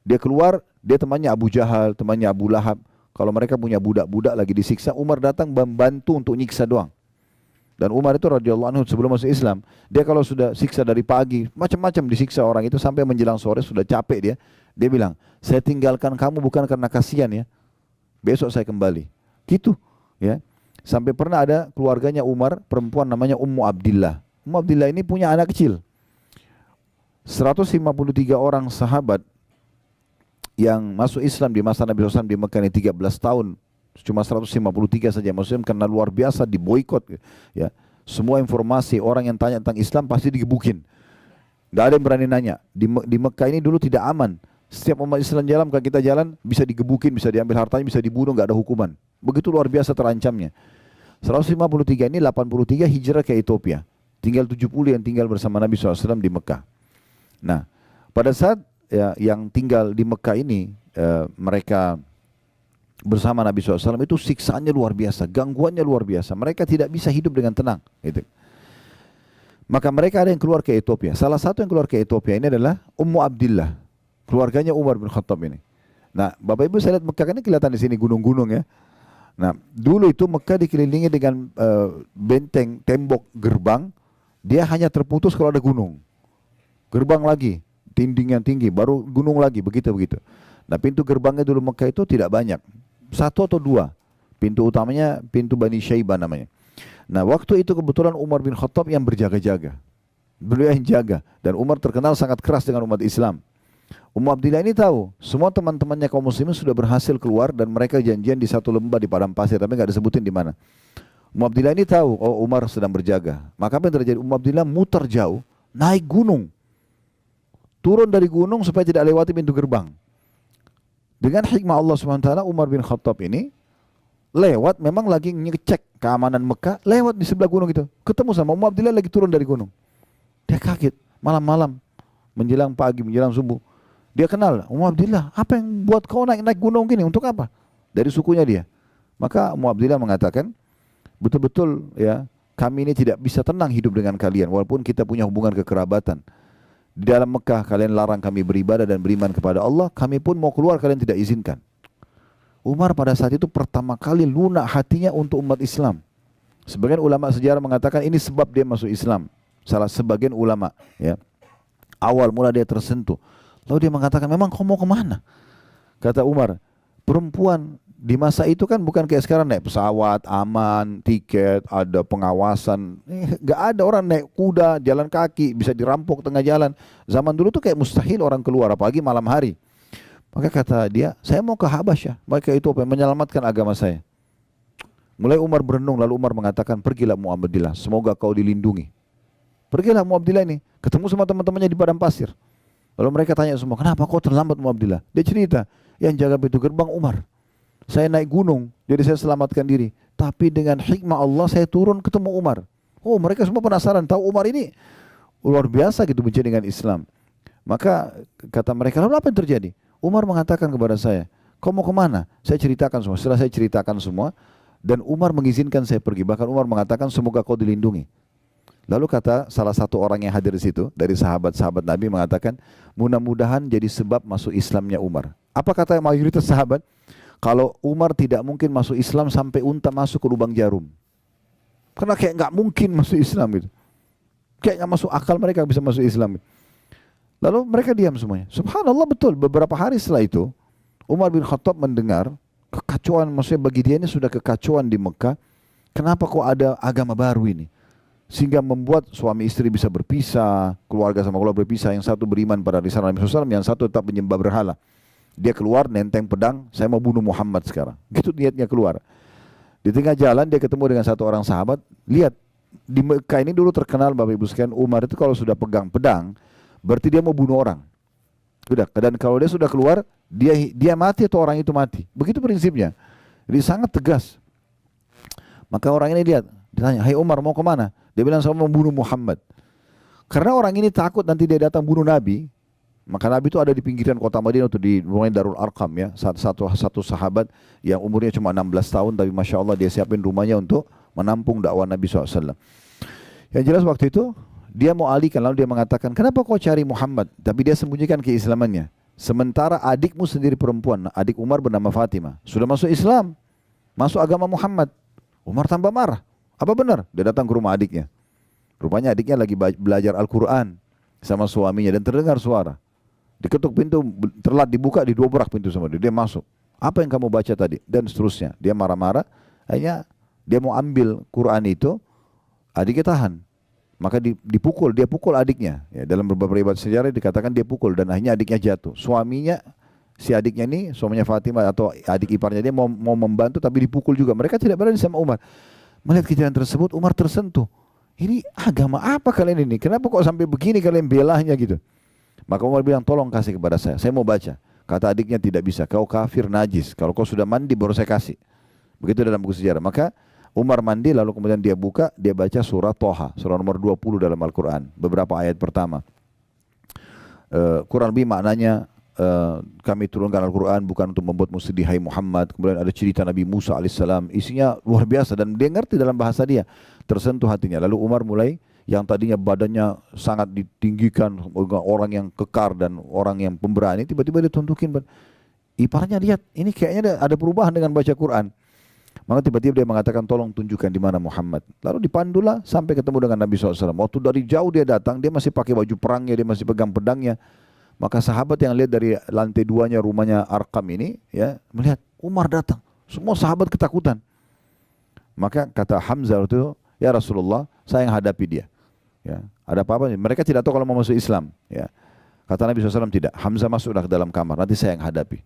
Dia keluar, dia temannya Abu Jahal, temannya Abu Lahab. Kalau mereka punya budak-budak lagi disiksa, Umar datang membantu untuk nyiksa doang. Dan Umar itu radhiyallahu anhu sebelum masuk Islam, dia kalau sudah siksa dari pagi, macam-macam disiksa orang itu sampai menjelang sore sudah capek dia. Dia bilang, saya tinggalkan kamu bukan karena kasihan ya, besok saya kembali. Gitu, ya. Sampai pernah ada keluarganya Umar, perempuan namanya Ummu Abdillah. Ummu Abdillah ini punya anak kecil. 153 orang sahabat yang masuk Islam di masa Nabi SAW di Mekah ini 13 tahun. Cuma 153 saja Muslim karena luar biasa diboikot. Ya. Semua informasi orang yang tanya tentang Islam pasti digebukin. Gak ada yang berani nanya. Di Mekah ini dulu tidak aman. Setiap umat Islam jalan, kalau kita jalan bisa digebukin, bisa diambil hartanya, bisa dibunuh, gak ada hukuman. Begitu luar biasa terancamnya. 153 ini 83 hijrah ke Ethiopia. Tinggal 70 yang tinggal bersama Nabi SAW di Mekah. Nah, pada saat ya, yang tinggal di Mekah ini mereka bersama Nabi SAW itu siksaannya luar biasa, gangguannya luar biasa. Mereka tidak bisa hidup dengan tenang. Gitu. Maka mereka ada yang keluar ke Ethiopia. Salah satu yang keluar ke Ethiopia ini adalah Ummu Abdillah, keluarganya Umar bin Khattab ini. Nah, Bapak Ibu saya lihat Mekah kan ini kelihatan di sini gunung-gunung ya. Nah, dulu itu Mekah dikelilingi dengan benteng, tembok, gerbang. Dia hanya terputus kalau ada gunung. Gerbang lagi, dinding yang tinggi, baru gunung lagi, begitu-begitu. Nah, pintu gerbangnya dulu Mekah itu tidak banyak. Satu atau dua. Pintu utamanya pintu Bani Syaibah namanya. Nah, waktu itu kebetulan Umar bin Khattab yang berjaga-jaga. Beliau yang jaga. Dan Umar terkenal sangat keras dengan umat Islam. Ummu Abdillah ini tahu, semua teman-temannya kaum muslimin sudah berhasil keluar dan mereka janjian di satu lembah di padang pasir, tapi nggak disebutin di mana. Ummu Abdillah ini tahu, oh Umar sedang berjaga. Maka apa yang terjadi? Ummu Abdillah muter jauh, naik gunung. Turun dari gunung supaya tidak lewati pintu gerbang. Dengan hikmah Allah SWT, Umar bin Khattab ini lewat, memang lagi ngecek keamanan Mekah, lewat di sebelah gunung itu. Ketemu sama Ummu Abdillah lagi turun dari gunung. Dia kaget, malam-malam, menjelang pagi, menjelang subuh. Dia kenal, Ummu Abdillah, apa yang buat kau naik gunung gini, untuk apa? Dari sukunya dia. Maka Ummu Abdillah mengatakan, betul-betul ya, kami ini tidak bisa tenang hidup dengan kalian, walaupun kita punya hubungan kekerabatan. Di dalam Mekah kalian larang kami beribadah dan beriman kepada Allah, kami pun mau keluar kalian tidak izinkan. Umar pada saat itu pertama kali lunak hatinya untuk umat Islam. Sebagian ulama sejarah mengatakan ini sebab dia masuk Islam. Salah sebagian ulama ya. Awal mula dia tersentuh. Lalu dia mengatakan, memang kau mau kemana? Kata Umar, perempuan di masa itu kan bukan kayak sekarang naik pesawat, aman, tiket, ada pengawasan. Gak ada orang naik kuda, jalan kaki, bisa dirampok tengah jalan. Zaman dulu tuh kayak mustahil orang keluar, apalagi malam hari. Maka kata dia, saya mau ke Habasyah, mereka itu menyelamatkan agama saya. Mulai Umar berenung, lalu Umar mengatakan, pergilah Ummu Abdillah, semoga kau dilindungi. Pergilah Ummu Abdillah ini, ketemu sama teman-temannya di padang pasir. Lalu mereka tanya semua, kenapa kau terlambat Ummu Abdillah? Dia cerita, yang jaga pintu gerbang Umar. Saya naik gunung, jadi saya selamatkan diri. Tapi dengan hikmah Allah saya turun ketemu Umar. Oh, mereka semua penasaran, tahu Umar ini luar biasa gitu benci dengan Islam. Maka kata mereka, lalu apa yang terjadi? Umar mengatakan kepada saya, kau mau kemana? Saya ceritakan semua. Setelah saya ceritakan semua, dan Umar mengizinkan saya pergi. Bahkan Umar mengatakan, semoga kau dilindungi. Lalu kata salah satu orang yang hadir di situ, dari sahabat-sahabat Nabi mengatakan, mudah-mudahan jadi sebab masuk Islamnya Umar. Apa kata mayoritas sahabat? Kalau Umar tidak mungkin masuk Islam sampai unta masuk ke lubang jarum. Karena kayak nggak mungkin masuk Islam gitu. Kayak nggak masuk akal mereka bisa masuk Islam. Lalu mereka diam semuanya. Subhanallah, betul. Beberapa hari setelah itu, Umar bin Khattab mendengar kekacauan, maksudnya bagi dia ini sudah kekacauan di Mekah. Kenapa kok ada agama baru ini? Sehingga membuat suami istri bisa berpisah, keluarga sama keluarga berpisah. Yang satu beriman pada risalah Nabi SAW, yang satu tetap menyembah berhala. Dia keluar nenteng pedang, saya mau bunuh Muhammad sekarang. Gitu niatnya keluar. Di tengah jalan dia ketemu dengan satu orang sahabat. Lihat, di Mekah ini dulu terkenal Bapak Ibu sekalian, Umar itu kalau sudah pegang pedang, berarti dia mau bunuh orang. Udah, dan kalau dia sudah keluar, dia mati atau orang itu mati. Begitu prinsipnya. Jadi sangat tegas. Maka orang ini lihat, ditanya, hai Umar mau kemana? Dia bilang, saya mau bunuh Muhammad. Karena orang ini takut nanti dia datang bunuh Nabi. Maka Nabi itu ada di pinggiran kota Madinah, itu di Darul Arqam ya, satu sahabat yang umurnya cuma 16 tahun, tapi Masya Allah dia siapin rumahnya untuk menampung dakwah Nabi SAW. Yang jelas waktu itu dia mau alihkan, lalu dia mengatakan, kenapa kau cari Muhammad? Tapi dia sembunyikan keislamannya. Sementara adikmu sendiri perempuan, adik Umar bernama Fatimah, sudah masuk Islam, masuk agama Muhammad. Umar tambah marah. Apa benar? Dia datang ke rumah adiknya. Rupanya adiknya lagi belajar Al-Quran sama suaminya dan terdengar suara. Diketuk pintu, terlat dibuka, didobrak pintu sama dia. Dia masuk. Apa yang kamu baca tadi? Dan seterusnya. Dia marah-marah. Akhirnya dia mau ambil Quran itu, adiknya tahan. Maka dipukul, dia pukul adiknya. Ya, dalam beberapa riwayat sejarah dikatakan dia pukul dan akhirnya adiknya jatuh. Suaminya, si adiknya ini, suaminya Fatimah atau adik iparnya dia mau membantu tapi dipukul juga. Mereka tidak berani sama Umar. Melihat kejadian tersebut, Umar tersentuh. Ini agama apa kalian ini? Kenapa kok sampai begini kalian belahnya gitu? Maka Umar bilang, tolong kasih kepada saya mau baca. Kata adiknya, tidak bisa, kau kafir najis. Kalau kau sudah mandi baru saya kasih. Begitu dalam buku sejarah. Maka Umar mandi lalu kemudian dia buka, dia baca surah Toha, surah nomor 20 dalam Al-Quran. Beberapa ayat pertama. Kurang lebih maknanya, kami turunkan Al-Quran bukan untuk membuat musydih hai Muhammad. Kemudian ada cerita Nabi Musa alaihissalam, isinya luar biasa dan dia ngerti dalam bahasa dia, tersentuh hatinya. Lalu Umar mulai, yang tadinya badannya sangat ditinggikan, orang yang kekar dan orang yang pemberani, tiba-tiba dia tuntukin iparnya, lihat ini kayaknya ada perubahan dengan baca Quran. Maka tiba-tiba dia mengatakan, tolong tunjukkan di mana Muhammad. Lalu dipandulah sampai ketemu dengan Nabi SAW. Waktu dari jauh dia datang, dia masih pakai baju perangnya, dia masih pegang pedangnya. Maka sahabat yang lihat dari lantai 2-nya rumahnya Arqam ini, ya, melihat Umar datang. Semua sahabat ketakutan. Maka kata Hamzah itu, ya Rasulullah, saya yang hadapi dia. Ya, ada apa-apa? Mereka tidak tahu kalau mau masuk Islam. Ya. Kata Nabi SAW tidak. Hamzah masuklah ke dalam kamar, nanti saya yang hadapi.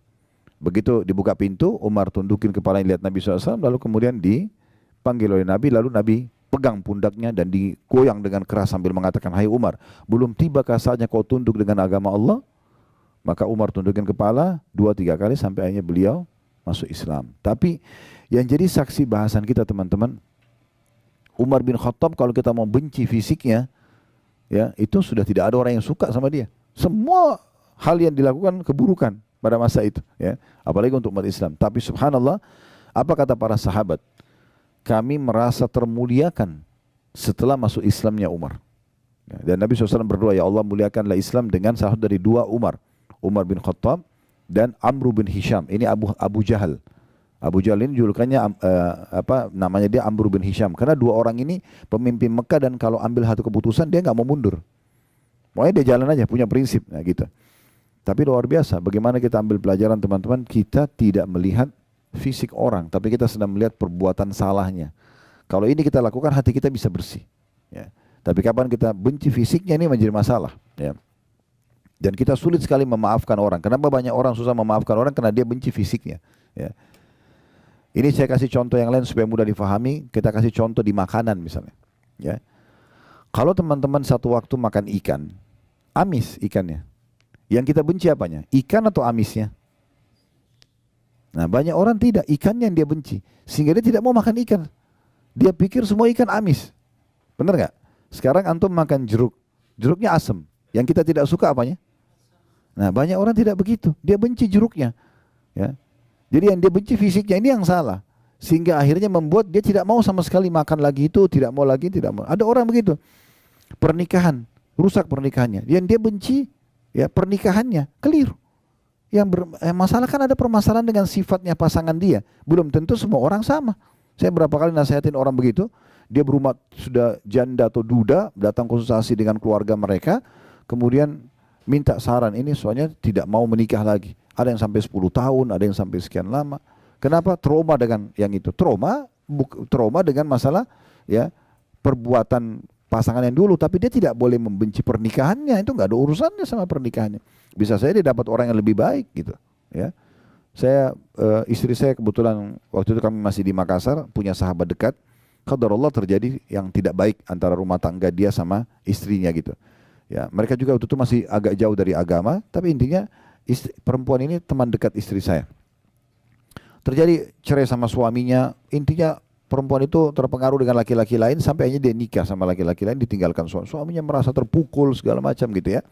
Begitu dibuka pintu, Umar tundukin kepalanya lihat Nabi SAW, lalu kemudian dipanggil oleh Nabi, lalu Nabi pegang pundaknya dan digoyang dengan keras sambil mengatakan, hai Umar, belum tibakah saatnya kau tunduk dengan agama Allah? Maka Umar tundukin kepala 2-3 kali sampai akhirnya beliau masuk Islam. Tapi yang jadi saksi bahasan kita teman-teman, Umar bin Khattab kalau kita mau benci fisiknya, ya itu sudah tidak ada orang yang suka sama dia. Semua hal yang dilakukan keburukan pada masa itu, ya, apalagi untuk umat Islam. Tapi subhanallah, apa kata para sahabat? Kami merasa termuliakan setelah masuk Islamnya Umar. Ya, dan Nabi SAW berdoa, ya Allah muliakanlah Islam dengan salah satu dari 2 Umar. Umar bin Khattab dan Amr bin Hisham. Ini Abu Jahal. Abu Jahal ini julukannya namanya dia Amr bin Hisham. Karena 2 orang ini pemimpin Mekah dan kalau ambil satu keputusan dia nggak mau mundur. Pokoknya dia jalan aja, punya prinsip. Nah, gitu. Tapi luar biasa, bagaimana kita ambil pelajaran teman-teman, kita tidak melihat fisik orang, tapi kita sedang melihat perbuatan salahnya. Kalau ini kita lakukan, hati kita bisa bersih. Ya. Tapi kapan kita benci fisiknya, ini menjadi masalah. Ya. Dan kita sulit sekali memaafkan orang. Kenapa banyak orang susah memaafkan orang? Karena dia benci fisiknya. Ya. Ini saya kasih contoh yang lain supaya mudah difahami. Kita kasih contoh di makanan misalnya. Ya. Kalau teman-teman satu waktu makan ikan, amis ikannya. Yang kita benci apanya? Ikan atau amisnya? Nah banyak orang tidak, ikannya yang dia benci. Sehingga dia tidak mau makan ikan. Dia pikir semua ikan amis. Benar nggak? Sekarang antum makan jeruk. Jeruknya asam. Yang kita tidak suka apanya? Nah banyak orang tidak begitu. Dia benci jeruknya. Ya. Jadi yang dia benci fisiknya ini yang salah. Sehingga akhirnya membuat dia tidak mau sama sekali makan lagi itu. Tidak mau lagi, tidak mau. Ada orang begitu. Pernikahan. Rusak pernikahannya. Yang dia benci, ya pernikahannya keliru. Masalah kan ada permasalahan dengan sifatnya pasangan dia. Belum tentu semua orang sama. Saya berapa kali nasihatin orang begitu. Dia berumah sudah janda atau duda, datang konsultasi dengan keluarga mereka. Kemudian minta saran, ini soalnya tidak mau menikah lagi. Ada yang sampai 10 tahun, ada yang sampai sekian lama. Kenapa? Trauma dengan yang itu. Trauma dengan masalah ya perbuatan pasangan yang dulu, tapi dia tidak boleh membenci pernikahannya, itu nggak ada urusannya sama pernikahannya. Bisa saja dia dapat orang yang lebih baik gitu. Ya, istri saya kebetulan waktu itu kami masih di Makassar, punya sahabat dekat. Qadarullah terjadi yang tidak baik antara rumah tangga dia sama istrinya gitu. Ya, mereka juga waktu itu masih agak jauh dari agama, tapi intinya perempuan ini teman dekat istri saya. Terjadi cerai sama suaminya, intinya perempuan itu terpengaruh dengan laki-laki lain sampai akhirnya dia nikah sama laki-laki lain, ditinggalkan suaminya, merasa terpukul segala macam gitu ya.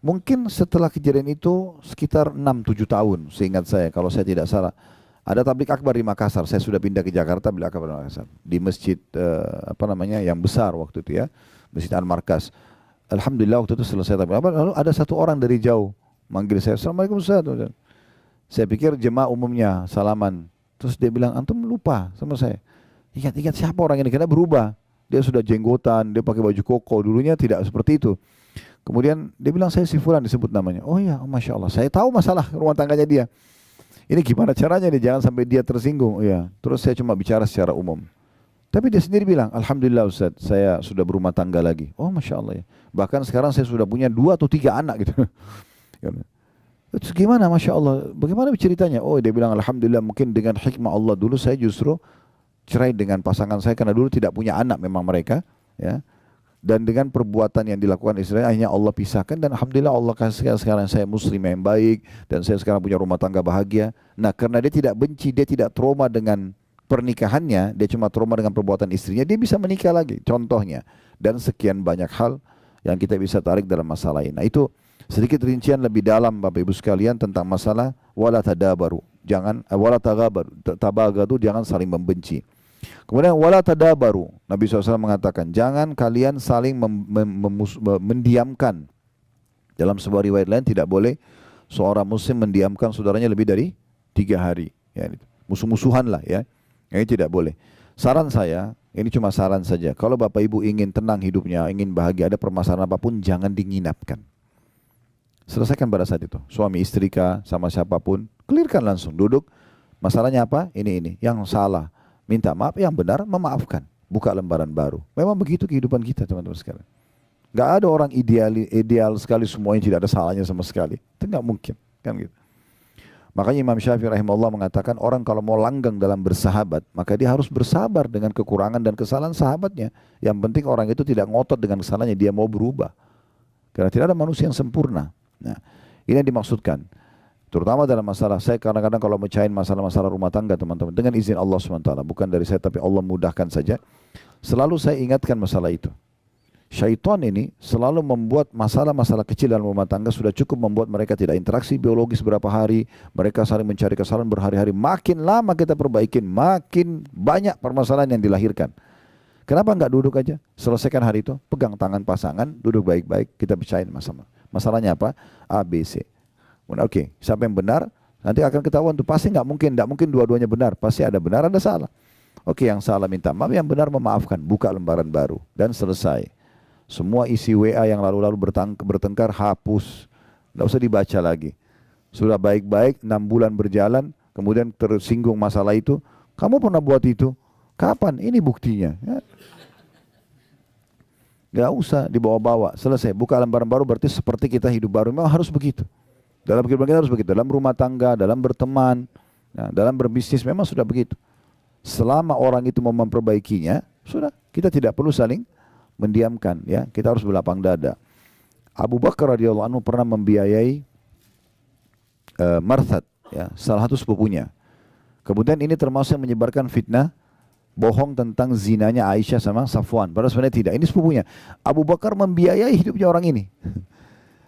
Mungkin setelah kejadian itu sekitar 6-7 tahun seingat saya kalau saya tidak salah. Ada tablik akbar di Makassar, saya sudah pindah ke Jakarta, tablik akbar di Makassar. Di masjid yang besar waktu itu ya, Masjid Al-Markas. Alhamdulillah waktu itu selesai tablik akbar, lalu ada satu orang dari jauh manggil saya, Assalamualaikum Ustaz. Saya pikir jemaah umumnya salaman. Terus dia bilang, antum lupa sama saya. Ingat-ingat siapa orang ini, karena berubah. Dia sudah jenggotan, dia pakai baju koko, dulunya tidak seperti itu. Kemudian dia bilang, saya si Fulan disebut namanya. Oh iya, Masya Allah, saya tahu masalah rumah tangganya dia. Ini gimana caranya nih, jangan sampai dia tersinggung. Ya. Terus saya cuma bicara secara umum. Tapi dia sendiri bilang, Alhamdulillah Ustaz, saya sudah berumah tangga lagi. Oh Masya Allah ya. Bahkan sekarang saya sudah punya 2 atau 3 anak gitu. Terus gimana Masya Allah, bagaimana ceritanya? Oh dia bilang Alhamdulillah, mungkin dengan hikmah Allah dulu saya justru cerai dengan pasangan saya karena dulu tidak punya anak memang mereka ya. Dan dengan perbuatan yang dilakukan istri akhirnya Allah pisahkan, dan Alhamdulillah Allah kasih sekarang saya muslim yang baik, dan saya sekarang punya rumah tangga bahagia. Nah karena dia tidak benci, dia tidak trauma dengan pernikahannya, dia cuma trauma dengan perbuatan istrinya, dia bisa menikah lagi contohnya. Dan sekian banyak hal yang kita bisa tarik dalam masalah ini. Nah itu Sedikit rincian lebih dalam Bapak Ibu sekalian tentang masalah wala tadabaru. Jangan wala tagabaru. Tabagadu, jangan saling membenci. Kemudian wala tadabaru. Nabi SAW mengatakan jangan kalian saling mendiamkan. Dalam sebuah riwayat lain tidak boleh seorang muslim mendiamkan saudaranya lebih dari 3 hari. Ya, musuh-musuhan lah ya. Ini tidak boleh. Saran saya, ini cuma saran saja. Kalau Bapak Ibu ingin tenang hidupnya, ingin bahagia, ada permasalahan apapun, jangan diinapkan. Selesaikan pada saat itu. Suami istri kah, sama siapapun, clearkan langsung. Duduk, masalahnya apa? Ini. Yang salah, minta maaf. Yang benar, memaafkan. Buka lembaran baru. Memang begitu kehidupan kita teman-teman sekalian. Gak ada orang ideal sekali semuanya tidak ada salahnya sama sekali. Itu gak mungkin. Kan gitu. Makanya Imam Syafi'i rahimahullah mengatakan orang kalau mau langgang dalam bersahabat, maka dia harus bersabar dengan kekurangan dan kesalahan sahabatnya. Yang penting orang itu tidak ngotot dengan kesalahannya, dia mau berubah. Karena tidak ada manusia yang sempurna. Nah, ini yang dimaksudkan. Terutama dalam masalah, saya kadang-kadang kalau mecahin masalah-masalah rumah tangga teman-teman, dengan izin Allah SWT, bukan dari saya tapi Allah mudahkan saja, selalu saya ingatkan masalah itu. Syaitan ini selalu membuat masalah-masalah kecil dalam rumah tangga sudah cukup membuat mereka tidak interaksi biologis berapa hari, mereka saling mencari kesalahan berhari-hari. Makin lama kita perbaikin, makin banyak permasalahan yang dilahirkan. Kenapa enggak duduk aja, selesaikan hari itu, pegang tangan pasangan, duduk baik-baik, kita bicarain masalah. Masalahnya apa? A, B, C. Oke, siapa yang benar? Nanti akan ketahuan tuh, pasti enggak mungkin dua-duanya benar, pasti ada benar, ada salah. Oke, yang salah minta maaf, yang benar memaafkan, buka lembaran baru dan selesai. Semua isi WA yang lalu-lalu bertengkar hapus. Tidak usah dibaca lagi. Sudah baik-baik 6 bulan berjalan, kemudian tersinggung masalah itu. Kamu pernah buat itu? Kapan? Ini buktinya. Ya. Gak usah dibawa-bawa. Selesai. Buka lembaran baru berarti seperti kita hidup baru. Memang harus begitu. Dalam kehidupan kita harus begitu. Dalam rumah tangga, dalam berteman, dalam berbisnis memang sudah begitu. Selama orang itu mau memperbaikinya, sudah. Kita tidak perlu saling mendiamkan, ya, kita harus berlapang dada. Abu Bakar radhiyallahu anhu pernah membiayai Marthad, ya, salah satu sepupunya. Kemudian ini termasuk yang menyebarkan fitnah bohong tentang zinanya Aisyah sama Safwan. Padahal sebenarnya tidak. Ini sepupunya. Abu Bakar membiayai hidupnya orang ini.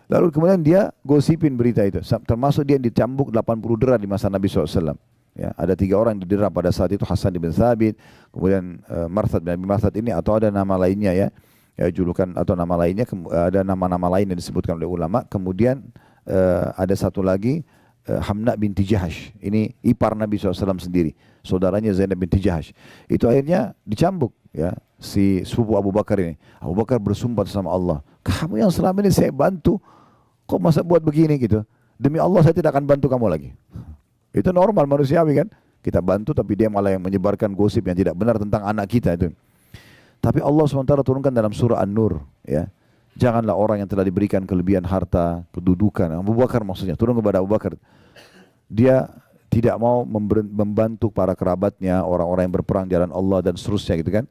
Lalu kemudian dia gosipin berita itu. Termasuk dia dicambuk 80 dera di masa Nabi SAW. Ya, ada 3 orang yang didera pada saat itu, Hasan bin Thabit, kemudian Marthad bin Abi Marthad ini, atau ada nama lainnya ya julukan atau nama lainnya, ada nama-nama lain yang disebutkan oleh ulama. Kemudian ada satu lagi Hamna binti Jahash, ini ipar Nabi SAW sendiri, saudaranya Zainab binti Jahash. Itu akhirnya dicambuk ya si sepupu Abu Bakar ini. Abu Bakar bersumpah sama Allah, kamu yang selama ini saya bantu, kok masa buat begini gitu? Demi Allah saya tidak akan bantu kamu lagi. Itu normal manusiawi kan? Kita bantu tapi dia malah yang menyebarkan gosip yang tidak benar tentang anak kita itu. Tapi Allah SWT turunkan dalam surah An-Nur, ya. Janganlah orang yang telah diberikan kelebihan harta, kedudukan. Abu Bakar maksudnya, turun kepada Abu Bakar. Dia tidak mau membantu para kerabatnya, orang-orang yang berperang di jalan Allah dan seterusnya gitu kan.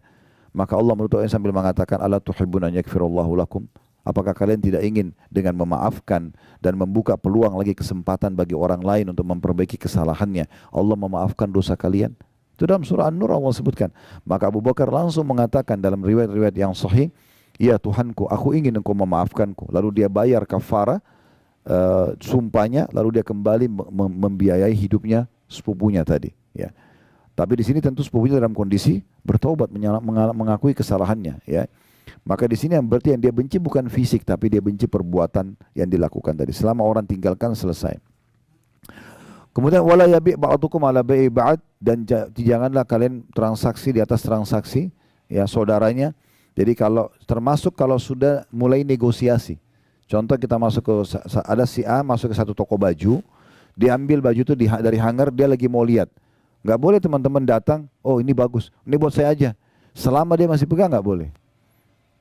Maka Allah menutup sambil mengatakan, "Ala tuhibbuna an yaghfirallahu lakum?" Apakah kalian tidak ingin dengan memaafkan dan membuka peluang lagi kesempatan bagi orang lain untuk memperbaiki kesalahannya, Allah memaafkan dosa kalian? Itu dalam surah An-Nur Allah sebutkan. Maka Abu Bakar langsung mengatakan dalam riwayat-riwayat yang sahih, "Ya Tuhanku, aku ingin engkau memaafkanku." Lalu dia bayar kafarah sumpahnya, lalu dia kembali membiayai hidupnya sepupunya tadi. Ya. Tapi di sini tentu sepupunya dalam kondisi bertobat, mengakui kesalahannya. Ya. Maka di sini yang berarti yang dia benci bukan fisik, tapi dia benci perbuatan yang dilakukan tadi. Selama orang tinggalkan selesai. Kemudian wala yabi' ba'dukum ala bai'i ba'd, dan janganlah kalian transaksi di atas transaksi ya saudaranya. Jadi termasuk kalau sudah mulai negosiasi. Contoh kita masuk ke ada si A masuk ke satu toko baju, diambil baju itu dari hanger, dia lagi mau lihat. Enggak boleh teman-teman datang, "Oh, ini bagus. Ini buat saya aja." Selama dia masih pegang enggak boleh.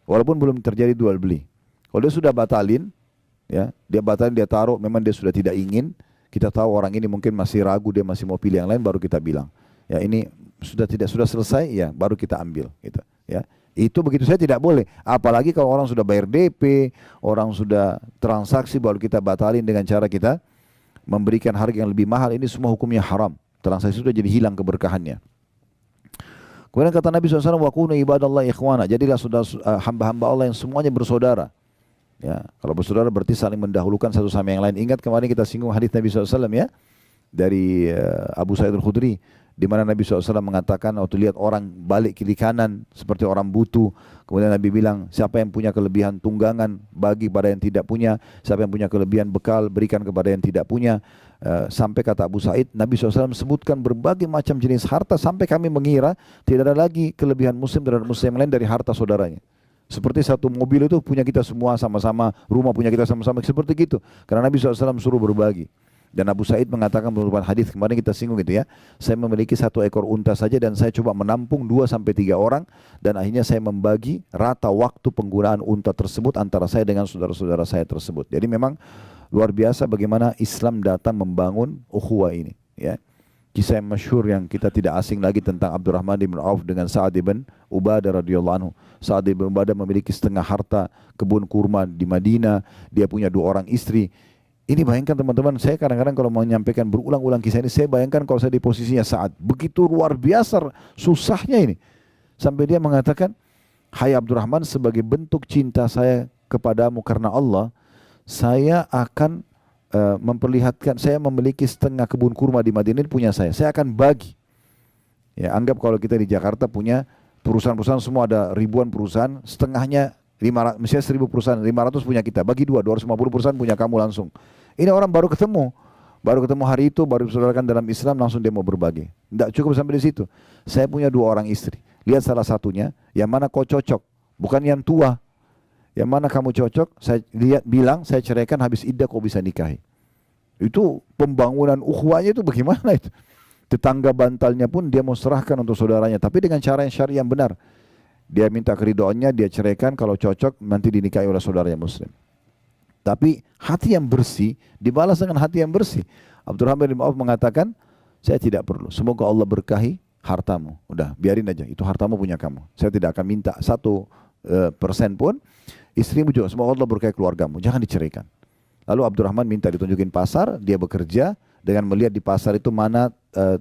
Walaupun belum terjadi jual beli. Kalau dia sudah batalin, ya, dia batalin, dia taruh, memang dia sudah tidak ingin, kita tahu orang ini mungkin masih ragu, dia masih mau pilih yang lain, baru kita bilang, ya ini sudah selesai, ya baru kita ambil, gitu, ya. Itu begitu saya tidak boleh. Apalagi kalau orang sudah bayar DP, orang sudah transaksi, baru kita batalin dengan cara kita memberikan harga yang lebih mahal. Ini semua hukumnya haram. Transaksi sudah jadi hilang keberkahannya. Kemudian kata Nabi SAW, "Wa kunu ibadallah ikhwana." Jadilah hamba-hamba Allah yang semuanya bersaudara. Ya, kalau bersaudara berarti saling mendahulukan satu sama yang lain. Ingat kemarin kita singgung hadis Nabi SAW ya, dari Abu Sa'id Al-Khudri, di mana Nabi SAW mengatakan waktu lihat orang balik kiri kanan seperti orang butuh, kemudian Nabi bilang siapa yang punya kelebihan tunggangan bagi pada yang tidak punya, siapa yang punya kelebihan bekal berikan kepada yang tidak punya. Sampai kata Abu Sa'id, Nabi SAW sebutkan berbagai macam jenis harta sampai kami mengira tidak ada lagi kelebihan muslim terhadap muslim lain dari harta saudaranya. Seperti satu mobil itu punya kita semua sama-sama, rumah punya kita sama-sama, seperti gitu. Karena Nabi SAW suruh berbagi. Dan Abu Sa'id mengatakan menurut hadis kemarin kita singgung gitu ya, saya memiliki 1 ekor unta saja dan saya coba menampung 2 sampai 3 orang dan akhirnya saya membagi rata waktu penggunaan unta tersebut antara saya dengan saudara-saudara saya tersebut. Jadi memang luar biasa bagaimana Islam datang membangun ukhuwah ini ya. Kisah yang masyhur yang kita tidak asing lagi tentang Abdurrahman bin Auf dengan Sa'ad bin Ubadah radhiyallahu anhu. Sa'ad bin Ubadah memiliki setengah harta kebun kurma di Madinah, dia punya 2 orang istri. Ini bayangkan teman-teman, saya kadang-kadang kalau mau menyampaikan berulang-ulang kisah ini, saya bayangkan kalau saya di posisinya Sa'ad, begitu luar biasa susahnya ini. Sampai dia mengatakan, "Hai Abdurrahman, sebagai bentuk cinta saya kepadamu karena Allah, saya akan memperlihatkan, saya memiliki setengah kebun kurma di Madinah ini punya saya akan bagi." Ya, anggap kalau kita di Jakarta punya perusahaan-perusahaan semua ada ribuan perusahaan, setengahnya 500, misalnya 1000 perusahaan, 500 punya kita, bagi 250 perusahaan punya kamu langsung. Ini orang baru ketemu hari itu, baru disaudarakan dalam Islam, langsung dia mau berbagi. Tidak cukup sampai di situ. Saya punya 2 orang istri, lihat salah satunya, yang mana kau cocok, bukan yang tua. Yang mana kamu cocok, saya lihat bilang, saya ceraikan habis iddah kau bisa nikahi. Itu pembangunan ukhuwahnya itu bagaimana itu? Tetangga bantalnya pun dia mau serahkan untuk saudaranya, tapi dengan cara yang syar'i yang benar. Dia minta keridhaannya, dia ceraikan, kalau cocok nanti dinikahi oleh saudaranya muslim. Tapi hati yang bersih dibalas dengan hati yang bersih. Abdurrahman bin Auf mengatakan, saya tidak perlu, semoga Allah berkahi hartamu. Udah, biarin aja, itu hartamu punya kamu. Saya tidak akan minta 1% pun. Istrimu juga, semoga Allah berkahi keluargamu, jangan diceraikan. Lalu Abdurrahman minta ditunjukin pasar, dia bekerja dengan melihat di pasar itu mana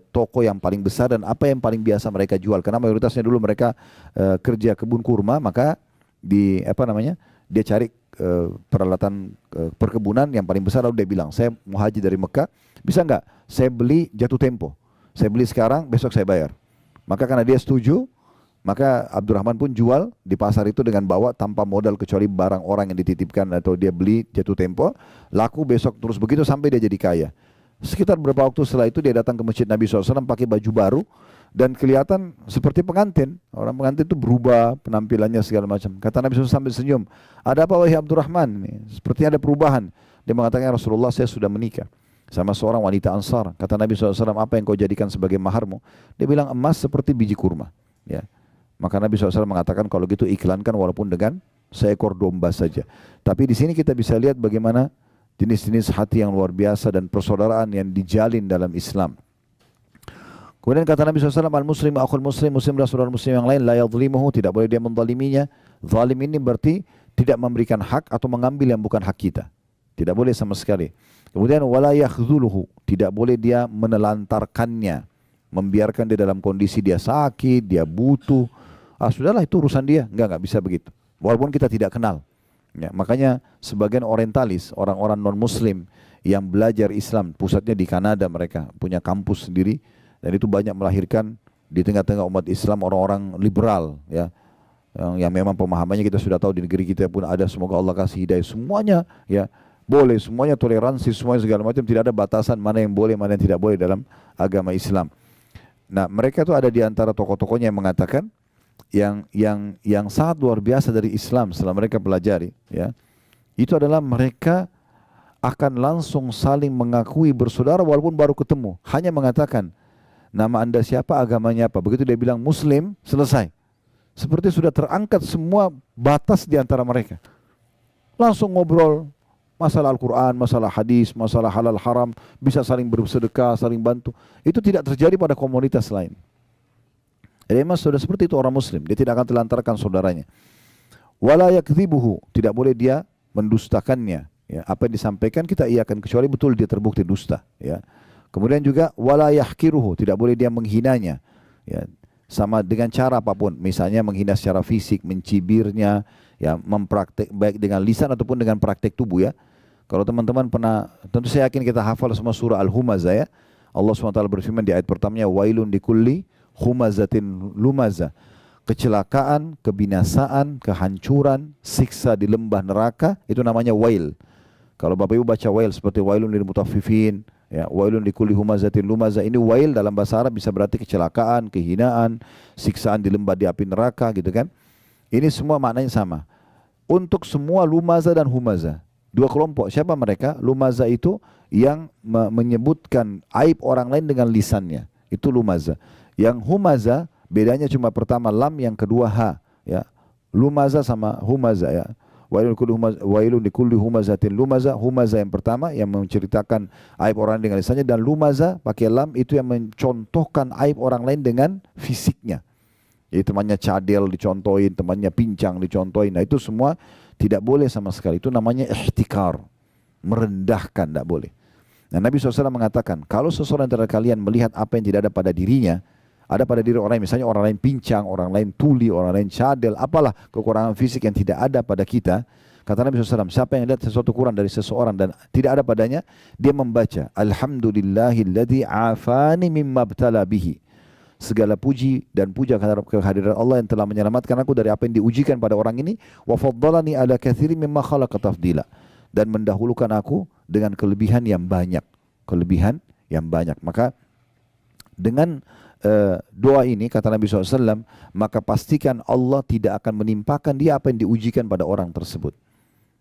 toko yang paling besar dan apa yang paling biasa mereka jual. Karena mayoritasnya dulu mereka kerja kebun kurma, maka dia cari peralatan perkebunan yang paling besar. Lalu dia bilang, saya mau haji dari Mekah, bisa nggak saya beli jatuh tempo, saya beli sekarang, besok saya bayar. Maka karena dia setuju, maka Abdurrahman pun jual di pasar itu dengan bawa tanpa modal kecuali barang orang yang dititipkan atau dia beli jatuh tempo, laku besok terus begitu sampai dia jadi kaya. Sekitar beberapa waktu setelah itu dia datang ke masjid Nabi SAW pakai baju baru dan kelihatan seperti pengantin. Orang pengantin itu berubah penampilannya segala macam. Kata Nabi SAW sambil senyum, ada apa wahai Abdurrahman? Seperti ada perubahan. Dia mengatakan, ya Rasulullah, saya sudah menikah sama seorang wanita Ansar. Kata Nabi SAW, apa yang kau jadikan sebagai maharmu? Dia bilang, emas seperti biji kurma. Ya. Maka Nabi SAW mengatakan, kalau gitu iklankan walaupun dengan seekor domba saja. Tapi di sini kita bisa lihat bagaimana jenis-jenis hati yang luar biasa dan persaudaraan yang dijalin dalam Islam. Kemudian kata Nabi SAW, al-muslim akhul muslim, muslim adalah saudara muslim yang lain, la yadhlimuhu, tidak boleh dia menzaliminya. Zalim ini berarti tidak memberikan hak atau mengambil yang bukan hak kita. Tidak boleh sama sekali. Kemudian wala yakhdhuluhu, tidak boleh dia menelantarkannya, membiarkan dia dalam kondisi dia sakit, dia butuh. Sudahlah itu urusan dia, enggak bisa begitu. Walaupun kita tidak kenal. Ya, makanya sebagian orientalis, orang-orang non-muslim yang belajar Islam, pusatnya di Kanada, mereka punya kampus sendiri dan itu banyak melahirkan di tengah-tengah umat Islam orang-orang liberal, ya, yang memang pemahamannya kita sudah tahu di negeri kita pun ada. Semoga Allah kasih hidayah semuanya, ya boleh, semuanya toleransi, semuanya segala macam, tidak ada batasan mana yang boleh, mana yang tidak boleh dalam agama Islam. Nah, mereka itu ada di antara tokoh-tokohnya yang mengatakan yang sangat luar biasa dari Islam setelah mereka pelajari, ya, itu adalah mereka akan langsung saling mengakui bersaudara walaupun baru ketemu, hanya mengatakan nama anda siapa, agamanya apa, begitu dia bilang Muslim, selesai. Seperti sudah terangkat semua batas di antara mereka, langsung ngobrol masalah Al-Quran, masalah hadis, masalah halal haram, bisa saling bersedekah, saling bantu. Itu tidak terjadi pada komunitas lain. Jadi memang sudah seperti itu orang muslim, dia tidak akan telantarkan saudaranya. Wala yakdzibuhu, tidak boleh dia mendustakannya. Ya, apa yang disampaikan kita iakan kecuali betul dia terbukti dusta. Ya. Kemudian juga wala yahkiruhu, tidak boleh dia menghinanya. Ya. sama dengan cara apapun, misalnya menghina secara fisik, mencibirnya, ya, mempraktek baik dengan lisan ataupun dengan praktek tubuh ya. Kalau teman-teman pernah, tentu saya yakin kita hafal semua surah Al-Humazah ya. Allah SWT berfirman di ayat pertamanya, wailun likulli humazatin lumaza. Kecelakaan, kebinasaan, kehancuran, siksa di lembah neraka, itu namanya wail. Kalau Bapak Ibu baca wail seperti wailun lil mutaffifin, ya, wailun likulli humazatin lumaza, ini wail dalam bahasa Arab bisa berarti kecelakaan, kehinaan, siksaan di lembah di api neraka gitu kan. Ini semua maknanya sama. Untuk semua lumaza dan humaza. Dua kelompok. Siapa mereka? Lumaza itu yang menyebutkan aib orang lain dengan lisannya. Itu lumaza. Yang humaza bedanya cuma pertama lam, yang kedua ha. Ya. Lumaza sama humaza ya. Wailun likulli humazatin lumaza. Humaza yang pertama yang menceritakan aib orang lain dengan lisannya, dan lumaza pakai lam itu yang mencontohkan aib orang lain dengan fisiknya. Jadi temannya cadel dicontohin, temannya pincang dicontohin. Nah itu semua tidak boleh sama sekali. Itu namanya ihtikar, merendahkan, tidak boleh. Nah Nabi SAW mengatakan, kalau seseorang antara kalian melihat apa yang tidak ada pada dirinya, ada pada diri orang lain, misalnya orang lain pincang, orang lain tuli, orang lain cadel, apalah kekurangan fisik yang tidak ada pada kita, kata Nabi SAW, siapa yang lihat sesuatu kurang dari seseorang dan tidak ada padanya, dia membaca, Alhamdulillahilladzi afani mimma btala bihi. Segala puji dan puja kehadiran Allah yang telah menyelamatkan aku dari apa yang diujikan pada orang ini, wa faddalani ala katsirin mimma khalaqa tafdila, dan mendahulukan aku dengan kelebihan yang banyak, kelebihan yang banyak. Maka dengan doa ini kata Nabi SAW, maka pastikan Allah tidak akan menimpakan dia apa yang diujikan pada orang tersebut.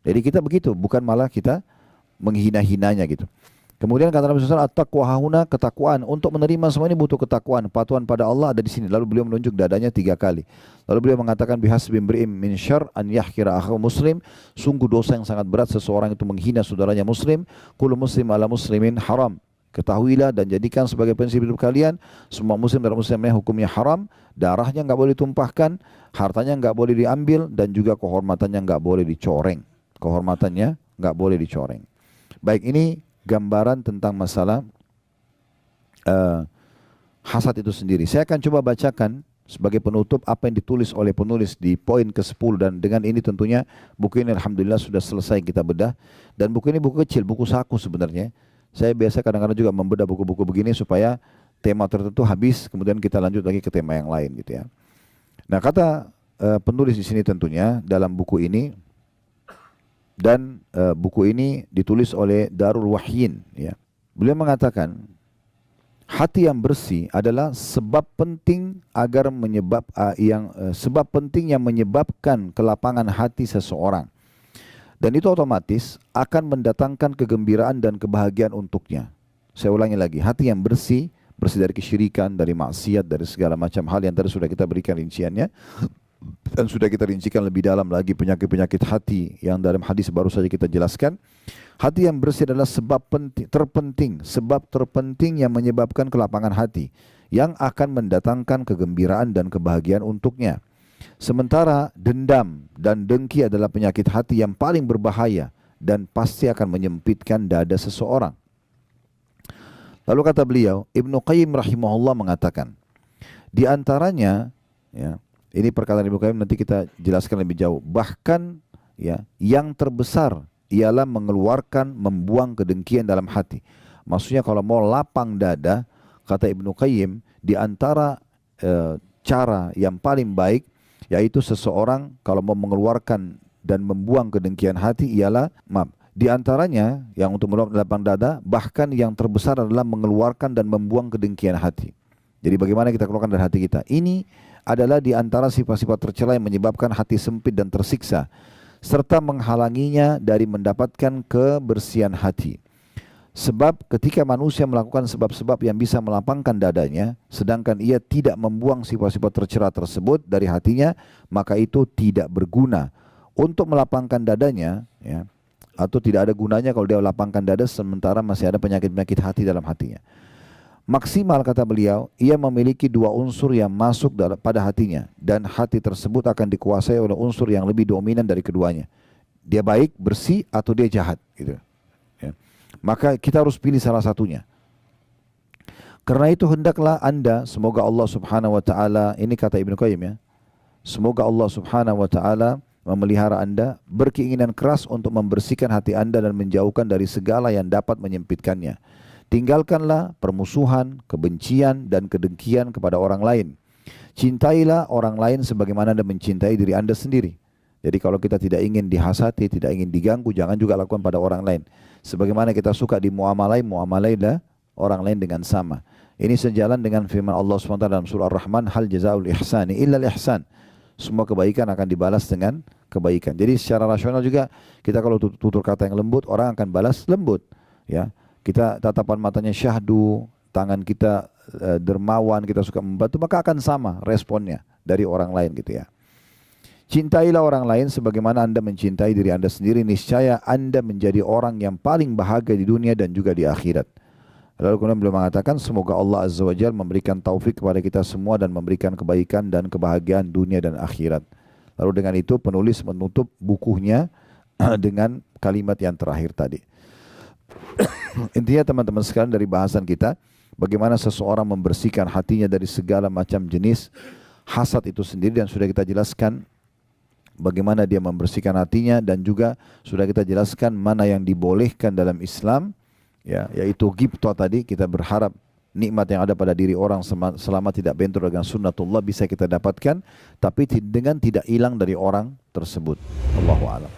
Jadi kita begitu, bukan malah kita menghina-hinanya gitu. Kemudian kata Nabi SAW, at-taqwa hahuna, ketakwaan. Untuk menerima semua ini butuh ketakwaan. Patuhan pada Allah ada di sini. Lalu beliau menunjuk dadanya 3 kali. Lalu beliau mengatakan, bihasbi imri'in min syarr an yahkira akhahu muslim. Sungguh dosa yang sangat berat seseorang itu menghina saudaranya muslim. Kullu muslim ala muslimin haram. Ketahuilah dan jadikan sebagai prinsip hidup kalian, semua muslim dan muslimnya hukumnya haram. Darahnya enggak boleh ditumpahkan, hartanya enggak boleh diambil, dan juga kehormatannya enggak boleh dicoreng. Kehormatannya enggak boleh dicoreng. Baik, ini gambaran tentang masalah hasad itu sendiri. Saya akan coba bacakan sebagai penutup apa yang ditulis oleh penulis di poin ke-10, dan dengan ini tentunya buku ini alhamdulillah sudah selesai kita bedah, dan buku ini buku kecil, buku saku sebenarnya. Saya biasa kadang-kadang juga membedah buku-buku begini supaya tema tertentu habis, kemudian kita lanjut lagi ke tema yang lain gitu ya. Nah, kata penulis di sini tentunya dalam buku ini, dan buku ini ditulis oleh Darul Wahyin ya. Beliau mengatakan, hati yang bersih adalah sebab penting sebab penting yang menyebabkan kelapangan hati seseorang. Dan itu otomatis akan mendatangkan kegembiraan dan kebahagiaan untuknya. Saya ulangi lagi, hati yang bersih, bersih dari kesyirikan, dari maksiat, dari segala macam hal yang tadi sudah kita berikan rinciannya. Dan sudah kita rincikan lebih dalam lagi penyakit-penyakit hati yang dalam hadis baru saja kita jelaskan. Hati yang bersih adalah sebab terpenting yang menyebabkan kelapangan hati, yang akan mendatangkan kegembiraan dan kebahagiaan untuknya. Sementara dendam dan dengki adalah penyakit hati yang paling berbahaya dan pasti akan menyempitkan dada seseorang. Lalu kata beliau, Ibnu Qayyim rahimahullah mengatakan, di antaranya ya, ini perkataan Ibnu Qayyim nanti kita jelaskan lebih jauh. Bahkan ya, yang terbesar ialah membuang kedengkian dalam hati. Maksudnya kalau mau lapang dada, kata Ibnu Qayyim, di antara cara yang paling baik, yaitu seseorang kalau mau mengeluarkan dan membuang kedengkian hati ialah, di antaranya yang untuk lapang dada, bahkan yang terbesar adalah mengeluarkan dan membuang kedengkian hati. Jadi bagaimana kita keluarkan dari hati kita? Ini adalah di antara sifat-sifat tercela yang menyebabkan hati sempit dan tersiksa, serta menghalanginya dari mendapatkan kebersihan hati. Sebab ketika manusia melakukan sebab-sebab yang bisa melapangkan dadanya, sedangkan ia tidak membuang sifat-sifat tercela tersebut dari hatinya, maka itu tidak berguna untuk melapangkan dadanya ya, atau tidak ada gunanya kalau dia lapangkan dada sementara masih ada penyakit-penyakit hati dalam hatinya. Maksimal kata beliau, ia memiliki 2 unsur yang masuk pada hatinya, dan hati tersebut akan dikuasai oleh unsur yang lebih dominan dari keduanya. Dia baik, bersih, atau dia jahat gitu. Ya. Maka kita harus pilih salah satunya. Karena itu hendaklah Anda, semoga Allah Subhanahu wa taala, ini kata Ibnu Qayyim ya, semoga Allah Subhanahu wa taala memelihara Anda, berkeinginan keras untuk membersihkan hati Anda dan menjauhkan dari segala yang dapat menyempitkannya. Tinggalkanlah permusuhan, kebencian, dan kedengkian kepada orang lain. Cintailah orang lain sebagaimana Anda mencintai diri Anda sendiri. Jadi kalau kita tidak ingin dihasati, tidak ingin diganggu, jangan juga lakukan pada orang lain. Sebagaimana kita suka dimuamalai, muamalailah orang lain dengan sama. Ini sejalan dengan firman Allah SWT dalam surah Ar-Rahman, hal jazaul ihsani illal ihsan. Semua kebaikan akan dibalas dengan kebaikan. Jadi secara rasional juga kita kalau tutur kata yang lembut, orang akan balas lembut. Ya, kita tatapan matanya syahdu, tangan kita dermawan, kita suka membantu, maka akan sama responnya dari orang lain gitu ya. Cintailah orang lain sebagaimana Anda mencintai diri Anda sendiri, niscaya Anda menjadi orang yang paling bahagia di dunia dan juga di akhirat. Lalu kemudian beliau mengatakan, semoga Allah Azza wa Jalla memberikan taufik kepada kita semua dan memberikan kebaikan dan kebahagiaan dunia dan akhirat. Lalu dengan itu penulis menutup bukunya dengan kalimat yang terakhir tadi. Intinya teman-teman sekalian dari bahasan kita, bagaimana seseorang membersihkan hatinya dari segala macam jenis hasad itu sendiri, dan sudah kita jelaskan bagaimana dia membersihkan hatinya, dan juga sudah kita jelaskan mana yang dibolehkan dalam Islam, ya, yaitu ghibthah tadi. Kita berharap nikmat yang ada pada diri orang selama tidak bentur dengan sunnatullah bisa kita dapatkan, tapi dengan tidak hilang dari orang tersebut. Allahu a'lam.